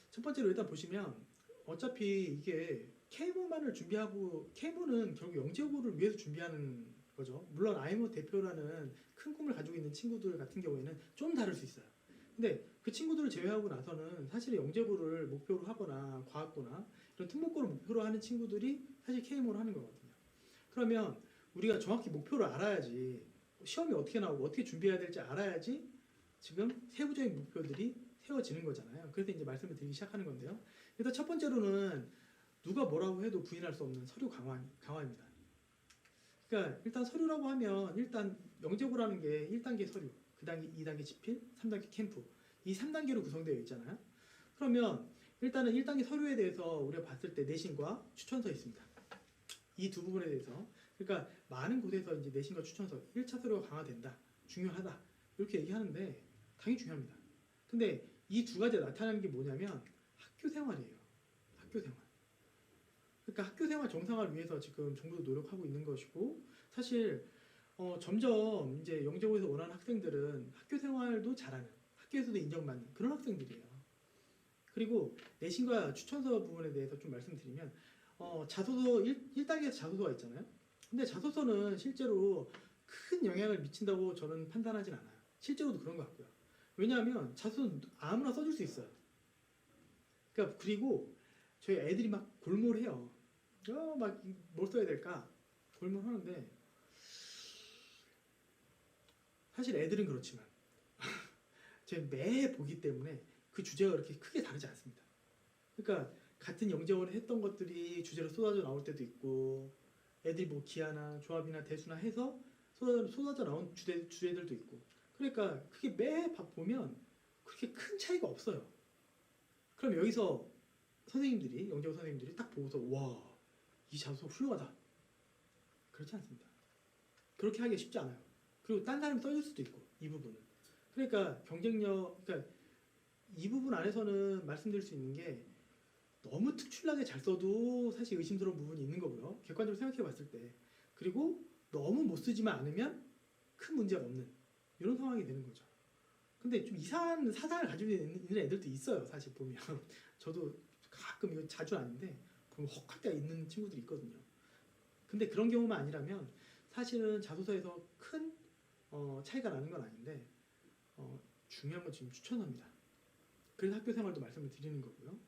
첫 번째로 일단 보시면 어차피 이게 케이모만을 준비하고 케이모는 결국 영재고를 위해서 준비하는 거죠. 물론 아이모 대표라는 큰 꿈을 가지고 있는 친구들 같은 경우에는 좀 다를 수 있어요. 근데 그 친구들을 제외하고 나서는 사실 영재고를 목표로 하거나 과학고나 이런 특목고를 목표로 하는 친구들이 사실 케이모를 하는 거거든요. 그러면 우리가 정확히 목표를 알아야지 시험이 어떻게 나오고 어떻게 준비해야 될지 알아야지 지금 세부적인 목표들이 세워지는 거잖아요. 그래서 이제 말씀을 드리기 시작하는 건데요. 일단 첫 번째로는 누가 뭐라고 해도 부인할 수 없는 서류 강화입니다. 그러니까 일단 서류라고 하면 일단 영재고라는 게 1단계 서류, 그 단계 2단계 집필, 3단계 캠프 이 3단계로 구성되어 있잖아요. 그러면 일단은 1단계 서류에 대해서 우리가 봤을 때 내신과 추천서 있습니다. 이 두 부분에 대해서 그러니까 많은 곳에서 이제 내신과 추천서 1차 서류가 강화된다, 중요하다 이렇게 얘기하는데 당연히 중요합니다. 근데 이 두 가지가 나타나는 게 뭐냐면 학교 생활이에요. 학교 생활. 그러니까 학교 생활 정상화를 위해서 지금 정부도 노력하고 있는 것이고 사실 점점 이제 영재고에서 원하는 학생들은 학교 생활도 잘하는 학교에서도 인정받는 그런 학생들이에요. 그리고 내신과 추천서 부분에 대해서 좀 말씀드리면 자소서 1단계에서 자소서가 있잖아요. 근데 자소서는 실제로 큰 영향을 미친다고 저는 판단하진 않아요. 실제로도 그런 것 같고요. 왜냐하면 자소서는 아무나 써줄 수 있어요. 그러니까 그리고 저희 애들이 막 골몰해요. 막 뭘 써야 될까 골몰하는데 사실 애들은 그렇지만 제가 매 보기 때문에 그 주제가 그렇게 크게 다르지 않습니다. 그러니까 같은 영재원을 했던 것들이 주제로 쏟아져 나올 때도 있고 애들이 뭐 기하나 조합이나 대수나 해서 쏟아져 나온 주제들도 있고 그러니까 그게 매 보면 그렇게 큰 차이가 없어요. 그럼 여기서 선생님들이 영재고 선생님들이 딱 보고서 와, 이 자소서 훌륭하다. 그렇지 않습니다. 그렇게 하기 쉽지 않아요. 그리고 딴 사람이 써줄 수도 있고 이 부분은 그러니까 경쟁력 그러니까 이 부분 안에서는 말씀드릴 수 있는 게 너무 특출나게 잘 써도 사실 의심스러운 부분이 있는 거고요. 객관적으로 생각해 봤을 때 그리고 너무 못 쓰지만 않으면 큰 문제가 없는 이런 상황이 되는 거죠. 근데 좀 이상한 사상을 가지고 있는 애들도 있어요. 사실 보면 저도 가끔 이거 자주 아닌데 보면 헉할 때가 있는 친구들이 있거든요. 근데 그런 경우만 아니라면 사실은 자소서에서 큰 차이가 나는 건 아닌데 중요한 건 지금 추천서입니다. 그래서 학교 생활도 말씀을 드리는 거고요.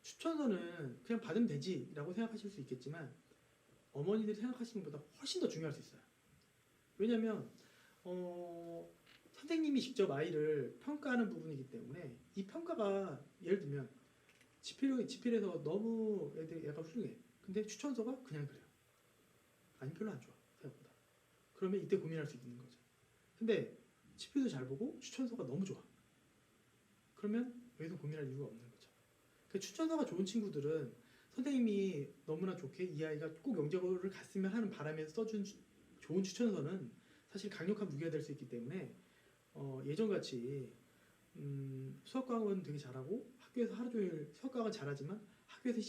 추천서는 그냥 받으면 되지라고 생각하실 수 있겠지만 어머니들이 생각하시는 것보다 훨씬 더 중요할 수 있어요. 왜냐하면 선생님이 직접 아이를 평가하는 부분이기 때문에 이 평가가 예를 들면 지필에서 너무 애가 훌륭해. 근데 추천서가 그냥 그래요. 아니 별로 안 좋아 생각보다. 그러면 이때 고민할 수 있는 거죠. 근데 지필도 잘 보고 추천서가 너무 좋아. 그러면 여기서 고민할 이유가 없는 거죠. 그 추천서가 좋은 친구들은 선생님이 너무나 좋게 이 아이가 꼭 영재고를 갔으면 하는 바람에서 써준 좋은 추천서는 사실 강력한 무기가 될 수 있기 때문에 예전같이 수학과학은 되게 잘하고 학교에서 하루 종일 수학과학은 잘하지만 학교에서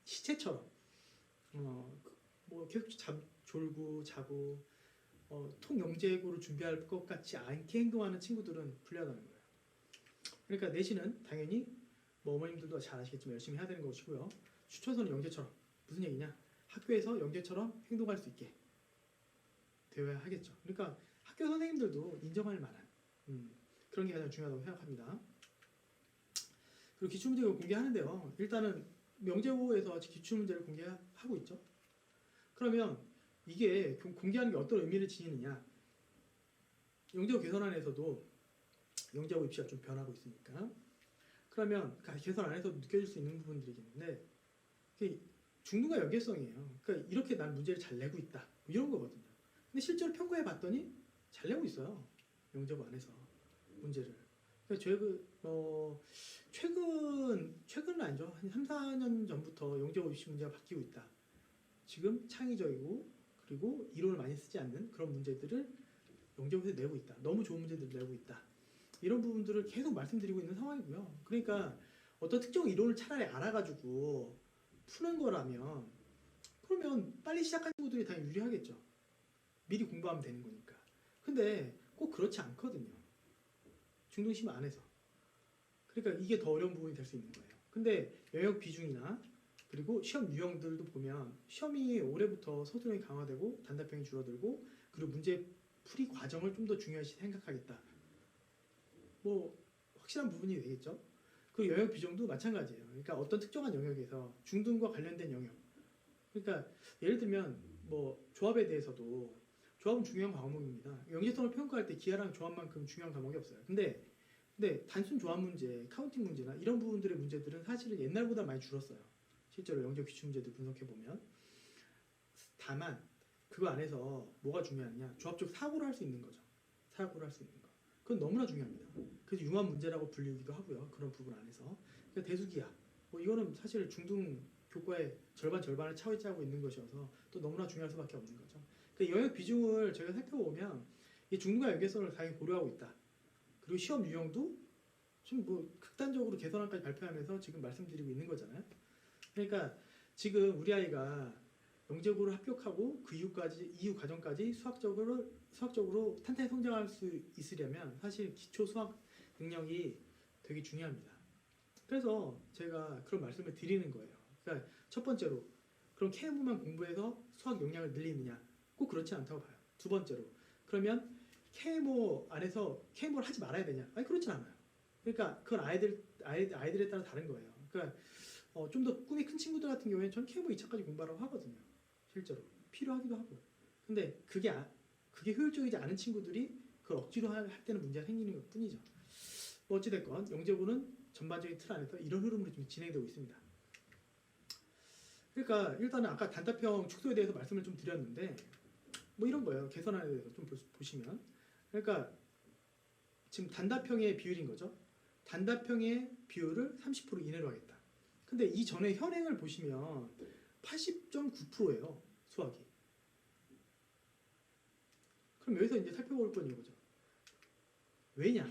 시체처럼 뭐 계속 졸고 자고 통영재고를 준비할 것 같지 않게 행동하는 친구들은 불리하다는 거예요. 그러니까 내신은 당연히 뭐 어머님들도 잘 아시겠지만 열심히 해야 되는 것이고요. 추천서는 영재처럼 무슨 얘기냐? 학교에서 영재처럼 행동할 수 있게 되어야 하겠죠. 그러니까 학교 선생님들도 인정할 만한 그런 게 가장 중요하다고 생각합니다. 그리고 기출문제를 공개하는데요. 일단은 영재고에서 기출문제를 공개하고 있죠. 그러면 이게 공개하는 게 어떤 의미를 지니느냐? 영재고 개선안에서도 영재고 입시가 좀 변하고 있으니까 그러면 개선 안에서 느껴질 수 있는 부분들이 있는데 중등과 연계성이에요. 그러니까 이렇게 난 문제를 잘 내고 있다 뭐 이런 거거든요. 근데 실제로 평가해 봤더니 잘 내고 있어요. 영재고 안에서 문제를. 그러니까 최근은 아니죠. 한 3, 4년 전부터 영재고 입시 문제가 바뀌고 있다. 지금 창의적이고 그리고 이론을 많이 쓰지 않는 그런 문제들을 영재고에서 내고 있다. 너무 좋은 문제들을 내고 있다. 이런 부분들을 계속 말씀드리고 있는 상황이고요. 그러니까 어떤 특정 이론을 차라리 알아가지고 푸는 거라면 그러면 빨리 시작한 친구들이 당연히 유리하겠죠. 미리 공부하면 되는 거니까. 근데 꼭 그렇지 않거든요. 중등심 안에서. 그러니까 이게 더 어려운 부분이 될 수 있는 거예요. 근데 영역 비중이나 그리고 시험 유형들도 보면 시험이 올해부터 서술형이 강화되고 단답형이 줄어들고 그리고 문제 풀이 과정을 좀 더 중요시 생각하겠다. 뭐 확실한 부분이 되겠죠. 그 영역 비중도 마찬가지예요. 그러니까 어떤 특정한 영역에서 중등과 관련된 영역. 그러니까 예를 들면 뭐 조합에 대해서도 조합은 중요한 과목입니다. 영재성을 평가할 때 기하랑 조합만큼 중요한 과목이 없어요. 근데 단순 조합 문제, 카운팅 문제나 이런 부분들의 문제들은 사실은 옛날보다 많이 줄었어요. 실제로 영재 기출 문제들 분석해 보면. 다만 그거 안에서 뭐가 중요하냐? 조합적 사고를 할 수 있는 거죠. 사고를 할 수 있는 거. 그건 너무나 중요합니다. 그래서 융합 문제라고 불리기도 하고요. 그런 부분 안에서. 그러니까 대수기하. 뭐 이거는 사실 중등 교과의 절반을 차지하고 있는 것이어서 또 너무나 중요할 수밖에 없는 거죠. 그 영역 비중을 저희가 살펴보면 이 중등과 연계성을 당연히 고려하고 있다. 그리고 시험 유형도 지금 뭐 극단적으로 개선안까지 발표하면서 지금 말씀드리고 있는 거잖아요. 그러니까 지금 우리 아이가 영재고를 합격하고 그 이후 과정까지 수학적으로 탄탄히 성장할 수 있으려면 사실 기초 수학 능력이 되게 중요합니다. 그래서 제가 그런 말씀을 드리는 거예요. 그러니까 첫 번째로 그럼 KMO만 공부해서 수학 역량을 늘리느냐? 꼭 그렇지 않다고 봐요. 두 번째로 그러면 KMO 안에서 KMO를 하지 말아야 되냐? 아니 그렇진 않아요. 그러니까 그건 아이들에 따라 다른 거예요. 그러니까 좀 더 꿈이 큰 친구들 같은 경우에는 전 KMO 2차까지 공부하라고 하거든요. 실제로 필요하기도 하고. 근데 그게 효율적이지 않은 친구들이 그걸 억지로 할 때는 문제가 생기는 것 뿐이죠. 뭐 어찌됐건 영재고는 전반적인 틀 안에서 이런 흐름으로 좀 진행되고 있습니다. 그러니까 일단은 아까 단답형 축소에 대해서 말씀을 좀 드렸는데 뭐 이런 거예요. 개선안에 대해서 좀 보시면. 그러니까 지금 단답형의 비율인 거죠. 단답형의 비율을 30% 이내로 하겠다. 근데 이 전에 현행을 보시면 80.9%예요. 수학이. 그럼 여기서 이제 살펴볼 건 이거죠. 왜냐?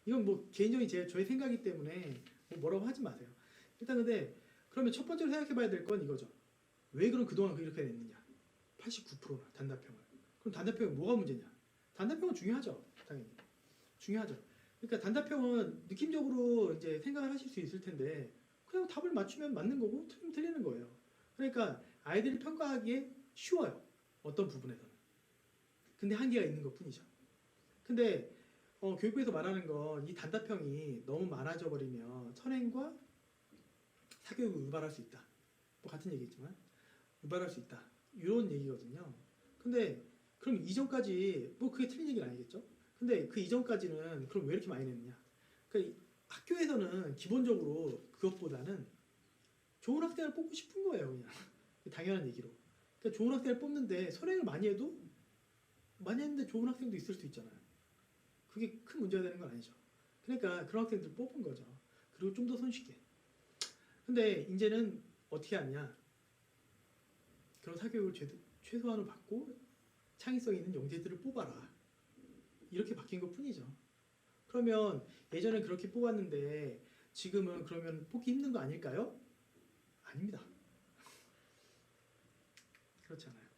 이건 뭐 개인적인 저의 생각이기 때문에 뭐라고 하지 마세요. 일단 근데 그러면 첫 번째로 생각해 봐야 될 건 이거죠. 왜 그럼 그동안 이렇게 냈느냐? 89%나 단답형을. 그럼 단답형이 뭐가 문제냐? 단답형은 중요하죠. 당연히. 중요하죠. 그러니까 단답형은 느낌적으로 이제 생각을 하실 수 있을 텐데 그냥 답을 맞추면 맞는 거고 틀리면 틀리는 거예요. 그러니까 아이들이 평가하기에 쉬워요. 어떤 부분에서는. 근데 한계가 있는 것 뿐이죠. 근데 교육부에서 말하는 건 이 단답형이 너무 많아져 버리면 선행과 사교육을 유발할 수 있다. 뭐 같은 얘기지만 유발할 수 있다. 이런 얘기거든요. 근데 그럼 이전까지 뭐 그게 틀린 얘기는 아니겠죠? 근데 그 이전까지는 그럼 왜 이렇게 많이 냈느냐? 그러니까 학교에서는 기본적으로 그것보다는 좋은 학생을 뽑고 싶은 거예요, 그냥. 당연한 얘기로. 그러니까 좋은 학생을 뽑는데 선행을 많이 했는데 좋은 학생도 있을 수 있잖아요. 그게 큰 문제가 되는 건 아니죠. 그러니까 그런 학생들 뽑은 거죠. 그리고 좀 더 손쉽게. 근데 이제는 어떻게 하냐? 그런 사교육을 최소한으로 받고 창의성 있는 영재들을 뽑아라. 이렇게 바뀐 것 뿐이죠. 그러면 예전엔 그렇게 뽑았는데 지금은 그러면 뽑기 힘든 거 아닐까요? 아닙니다. 그렇지 않아요.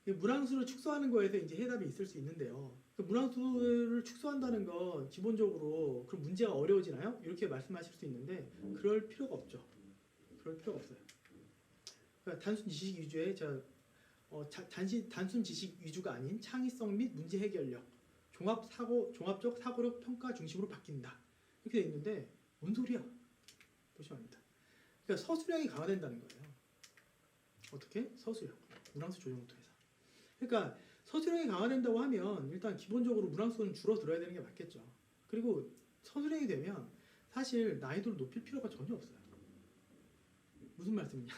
이 문항수를 축소하는 거에서 이제 해답이 있을 수 있는데요. 그 문항수를 축소한다는 건 기본적으로 그럼 문제가 어려워지나요? 이렇게 말씀하실 수 있는데 그럴 필요가 없죠. 그럴 필요가 없어요. 그러니까 단순 지식 위주의 단순 지식 위주가 아닌 창의성 및 문제 해결력, 종합적 사고력 평가 중심으로 바뀐다. 이렇게 돼 있는데 뭔 소리야? 보시면 압니다. 그러니까 서술형이 강화된다는 거예요. 어떻게? 서술형, 문항수 조정을 통해서. 그러니까 서술형이 강화된다고 하면 일단 기본적으로 문항수는 줄어들어야 되는 게 맞겠죠. 그리고 서술형이 되면 사실 난이도를 높일 필요가 전혀 없어요. 무슨 말씀이냐?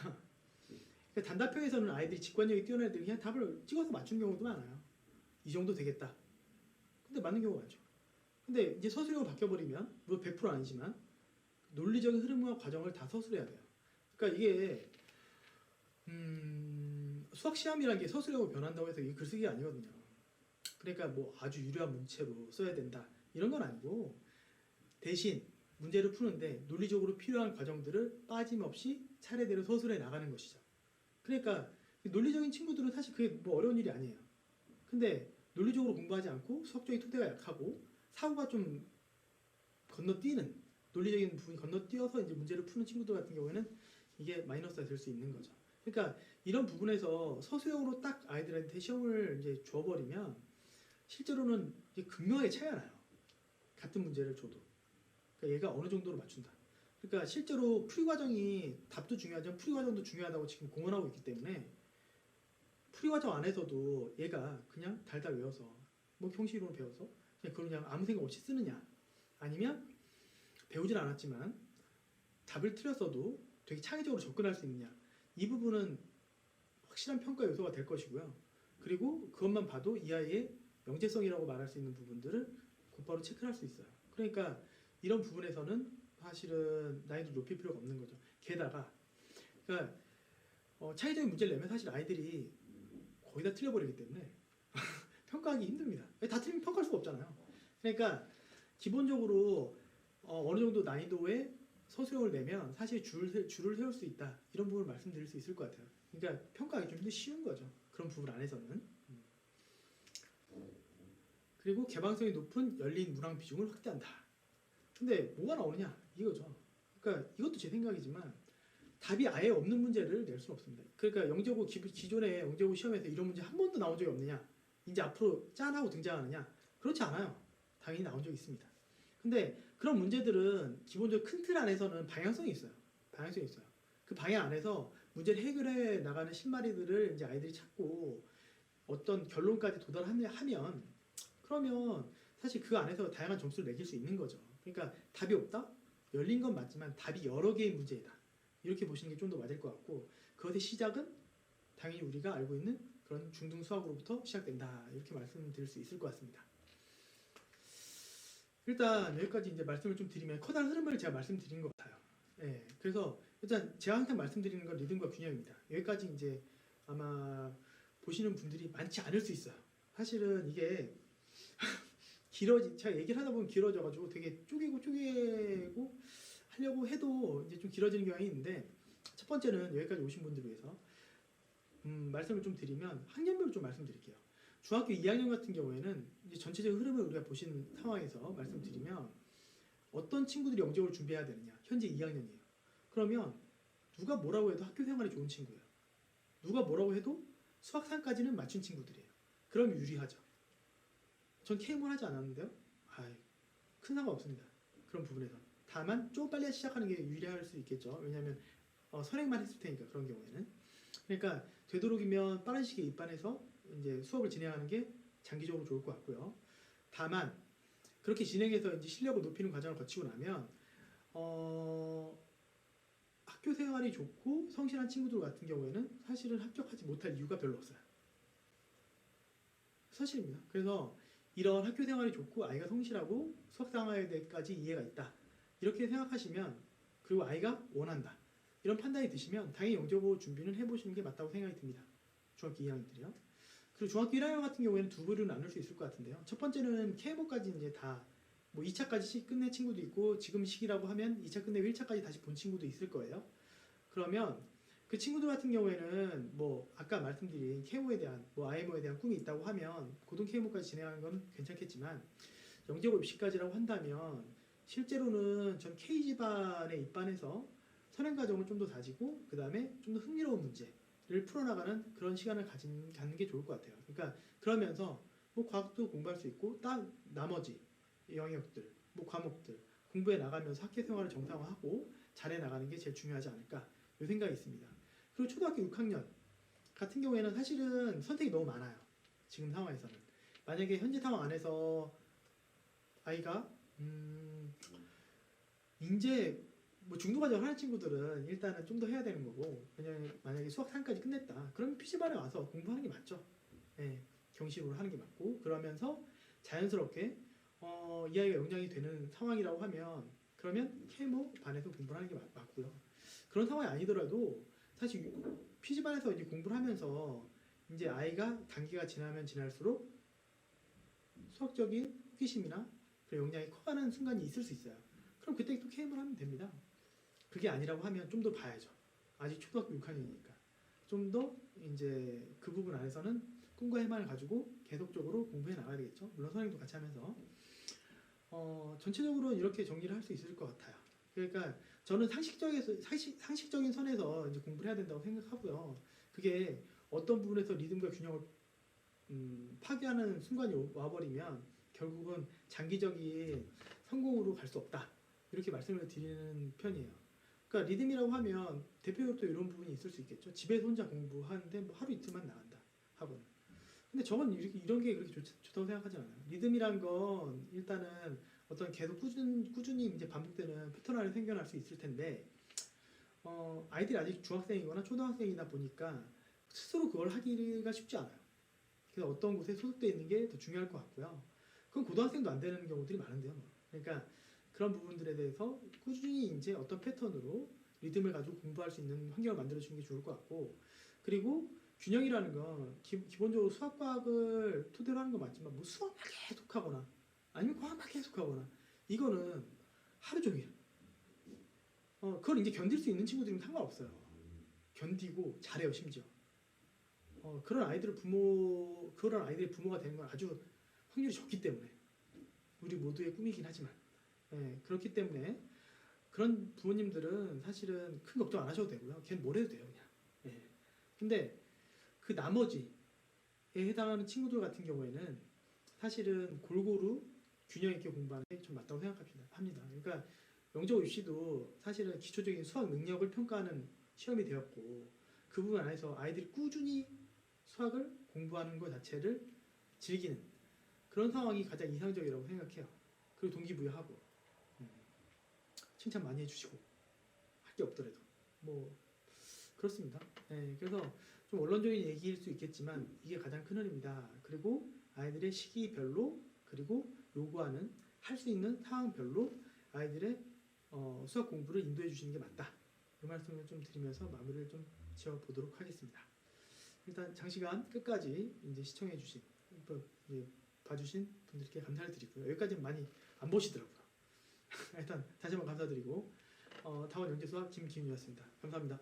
그러니까 단답형에서는 아이들이 직관력이 뛰어난 애들이 그냥 답을 찍어서 맞춘 경우도 많아요. 이 정도 되겠다. 근데 맞는 경우가 많죠. 근데 이제 서술형으로 바뀌어버리면 물론 100% 아니지만 논리적인 흐름과 과정을 다 서술해야 돼요. 그러니까 이게 수학 시험이라는 게 서술형으로 변한다고 해서 이게 글쓰기가 아니거든요. 그러니까 뭐 아주 유려한 문체로 써야 된다 이런 건 아니고 대신 문제를 푸는데 논리적으로 필요한 과정들을 빠짐없이 차례대로 서술해 나가는 것이죠. 그러니까 논리적인 친구들은 사실 그게 뭐 어려운 일이 아니에요. 근데 논리적으로 공부하지 않고 수학적인 토대가 약하고 사고가 좀 건너뛰는 논리적인 부분이 건너뛰어서 이제 문제를 푸는 친구들 같은 경우에는 이게 마이너스가 될 수 있는 거죠. 그러니까 이런 부분에서 서술형으로 딱 아이들한테 시험을 이제 줘버리면 실제로는 이제 극명하게 차이가 나요. 같은 문제를 줘도. 그러니까 얘가 어느 정도로 맞춘다. 그러니까 실제로 풀이 과정이 답도 중요하지만 풀이 과정도 중요하다고 지금 공언하고 있기 때문에 풀이 과정 안에서도 얘가 그냥 달달 외워서 뭐 형식이론을 배워서 그냥 아무 생각 없이 쓰느냐 아니면 배우질 않았지만 답을 틀렸어도 되게 창의적으로 접근할 수 있느냐 이 부분은 확실한 평가 요소가 될 것이고요. 그리고 그것만 봐도 이 아이의 영재성이라고 말할 수 있는 부분들을 곧바로 체크할 수 있어요. 그러니까 이런 부분에서는 사실은 난이도 높일 필요가 없는 거죠. 게다가 그러니까 창의적인 문제를 내면 사실 아이들이 거의 다 틀려버리기 때문에 평가하기 힘듭니다. 다 틀리면 평가할 수가 없잖아요. 그러니까 기본적으로 어느 정도 난이도의 서술형을 내면 사실 줄을 세울 수 있다. 이런 부분을 말씀드릴 수 있을 것 같아요. 그러니까 평가하기 좀 쉬운 거죠. 그런 부분 안에서는. 그리고 개방성이 높은 열린 문항 비중을 확대한다. 근데 뭐가 나오느냐? 이거죠. 그러니까 이것도 제 생각이지만 답이 아예 없는 문제를 낼 수는 없습니다. 그러니까 영재고 기존의 영재고 시험에서 이런 문제 한 번도 나온 적이 없느냐? 이제 앞으로 짠하고 등장하느냐? 그렇지 않아요. 당연히 나온 적이 있습니다. 근데 그런 문제들은 기본적으로 큰 틀 안에서는 방향성이 있어요. 방향성이 있어요. 그 방향 안에서 문제를 해결해 나가는 실마리들을 이제 아이들이 찾고 어떤 결론까지 도달하면 그러면 사실 그 안에서 다양한 점수를 매길 수 있는 거죠. 그러니까 답이 없다? 열린 건 맞지만 답이 여러 개의 문제이다. 이렇게 보시는 게 좀 더 맞을 것 같고 그것의 시작은 당연히 우리가 알고 있는 그런 중등 수학으로부터 시작된다. 이렇게 말씀드릴 수 있을 것 같습니다. 일단 여기까지 이제 말씀을 좀 드리면 커다란 흐름을 제가 말씀드린 것 같아요. 예, 그래서 일단 제가 항상 말씀드리는 건 리듬과 균형입니다. 여기까지 이제 아마 보시는 분들이 많지 않을 수 있어요. 사실은 이게 제가 얘기를 하다 보면 길어져가지고 되게 쪼개고 하려고 해도 이제 좀 길어지는 경향이 있는데 첫 번째는 여기까지 오신 분들을 위해서 말씀을 좀 드리면 학년별로 좀 말씀드릴게요. 중학교 2학년 같은 경우에는 이제 전체적인 흐름을 우리가 보시는 상황에서 말씀드리면 어떤 친구들이 영재고를 준비해야 되느냐. 현재 2학년이에요. 그러면 누가 뭐라고 해도 학교 생활이 좋은 친구예요. 누가 뭐라고 해도 수학 3까지는 맞춘 친구들이에요. 그럼 유리하죠. 전 K몬 하지 않았는데요. 큰 상관없습니다. 그런 부분에서. 다만 좀 빨리 시작하는 게 유리할 수 있겠죠. 왜냐하면 선행만 했을 테니까 그런 경우에는. 그러니까 되도록이면 빠른 시기에 입반해서 이제 수업을 진행하는 게 장기적으로 좋을 것 같고요. 다만 그렇게 진행해서 이제 실력을 높이는 과정을 거치고 나면 학교 생활이 좋고 성실한 친구들 같은 경우에는 사실은 합격하지 못할 이유가 별로 없어요. 사실입니다. 그래서 이런 학교 생활이 좋고 아이가 성실하고 수학 상황에 대해까지 이해가 있다. 이렇게 생각하시면 그리고 아이가 원한다. 이런 판단이 드시면 당연히 영재고 준비는 해보시는 게 맞다고 생각이 듭니다. 중학교 2학년들이요. 그리고 중학교 1학년 같은 경우에는 두 부류로 나눌 수 있을 것 같은데요. 첫 번째는 KMO까지 이제 다 뭐 2차까지 끝낸 친구도 있고 지금 시기라고 하면 2차 끝내고 1차까지 다시 본 친구도 있을 거예요. 그러면 그 친구들 같은 경우에는 뭐 아까 말씀드린 KMO에 대한 뭐 IMO에 대한 꿈이 있다고 하면 고등 KMO까지 진행하는 건 괜찮겠지만 영재고 입시까지라고 한다면 실제로는 전 K지반에 입반해서 선행 과정을 좀 더 다지고 그 다음에 좀 더 흥미로운 문제를 풀어나가는 그런 시간을 갖는 게 좋을 것 같아요. 그러니까 그러면서 뭐 과학도 공부할 수 있고 나머지 영역들, 뭐 과목들 공부해 나가면서 학교 생활을 정상화하고 잘해 나가는 게 제일 중요하지 않을까 이 생각이 있습니다. 그리고 초등학교 6학년 같은 경우에는 사실은 선택이 너무 많아요. 지금 상황에서는 만약에 현재 상황 안에서 아이가 이제 뭐 중도 과정을 하는 친구들은 일단은 좀 더 해야 되는 거고 왜냐면 만약에 수학 3까지 끝냈다 그러면 PC반에 와서 공부하는 게 맞죠. 예, 경식으로 하는 게 맞고 그러면서 자연스럽게 이 아이가 영향이 되는 상황이라고 하면 그러면 KMO 반에서 공부를 하는 게 맞고요. 그런 상황이 아니더라도 사실 PC반에서 이제 공부를 하면서 이제 아이가 단계가 지나면 지날수록 수학적인 호기심이나 그런 역량이 커가는 순간이 있을 수 있어요. 그럼 그때 또 KM을 하면 됩니다. 그게 아니라고 하면 좀 더 봐야죠. 아직 초등학교 6학년이니까. 좀 더 이제 그 부분 안에서는 꿈과 희망을 가지고 계속적으로 공부해 나가야 되겠죠. 물론 선생님도 같이 하면서. 전체적으로 이렇게 정리를 할 수 있을 것 같아요. 그러니까 저는 상식적인 선에서 이제 공부를 해야 된다고 생각하고요. 그게 어떤 부분에서 리듬과 균형을 파괴하는 순간이 와버리면 결국은 장기적인 성공으로 갈 수 없다. 이렇게 말씀을 드리는 편이에요. 그러니까 리듬이라고 하면 대표적으로 이런 부분이 있을 수 있겠죠. 집에서 혼자 공부하는데 뭐 하루 이틀만 나간다. 학원. 근데 저건 이런 게 그렇게 좋다고 생각하지 않아요. 리듬이란 건 일단은 어떤 계속 꾸준히 이제 반복되는 패턴 안에 생겨날 수 있을 텐데, 아이들이 아직 중학생이거나 초등학생이다 보니까 스스로 그걸 하기가 쉽지 않아요. 그래서 어떤 곳에 소속되어 있는 게 더 중요할 것 같고요. 그건 고등학생도 안 되는 경우들이 많은데요. 그러니까 그런 부분들에 대해서 꾸준히 이제 어떤 패턴으로 리듬을 가지고 공부할 수 있는 환경을 만들어주는 게 좋을 것 같고, 그리고 균형이라는 건 기본적으로 수학 과학을 토대로 하는 건 맞지만 뭐 수학만 계속하거나 아니면 과학만 계속하거나 이거는 하루 종일 그걸 이제 견딜 수 있는 친구들이면 상관없어요. 견디고 잘해요 심지어. 그런 아이들의 부모가 되는 건 아주 확률이 적기 때문에 우리 모두의 꿈이긴 하지만 그렇기 때문에 그런 부모님들은 사실은 큰 걱정 안 하셔도 되고요. 걔는 뭘 해도 돼요 그냥. 근데 그 나머지에 해당하는 친구들 같은 경우에는 사실은 골고루 균형 있게 공부하는 게 좀 맞다고 생각합니다. 그러니까 영재고 입시도 사실은 기초적인 수학 능력을 평가하는 시험이 되었고 그 부분 안에서 아이들이 꾸준히 수학을 공부하는 것 자체를 즐기는 그런 상황이 가장 이상적이라고 생각해요. 그리고 동기부여하고 칭찬 많이 해주시고 할 게 없더라도 뭐 그렇습니다. 그래서 좀 원론적인 얘기일 수 있겠지만 이게 가장 큰 흐름이다. 그리고 아이들의 시기별로 그리고 요구하는 할 수 있는 상황별로 아이들의 수학 공부를 인도해 주시는 게 맞다. 그 말씀을 좀 드리면서 마무리를 좀 지어 보도록 하겠습니다. 일단 장시간 끝까지 이제 시청해 주신 봐주신 분들께 감사를 드리고요. 여기까지는 많이 안 보시더라고요. 일단 다시 한번 감사드리고 타원 영재 수학 김기훈이었습니다. 감사합니다.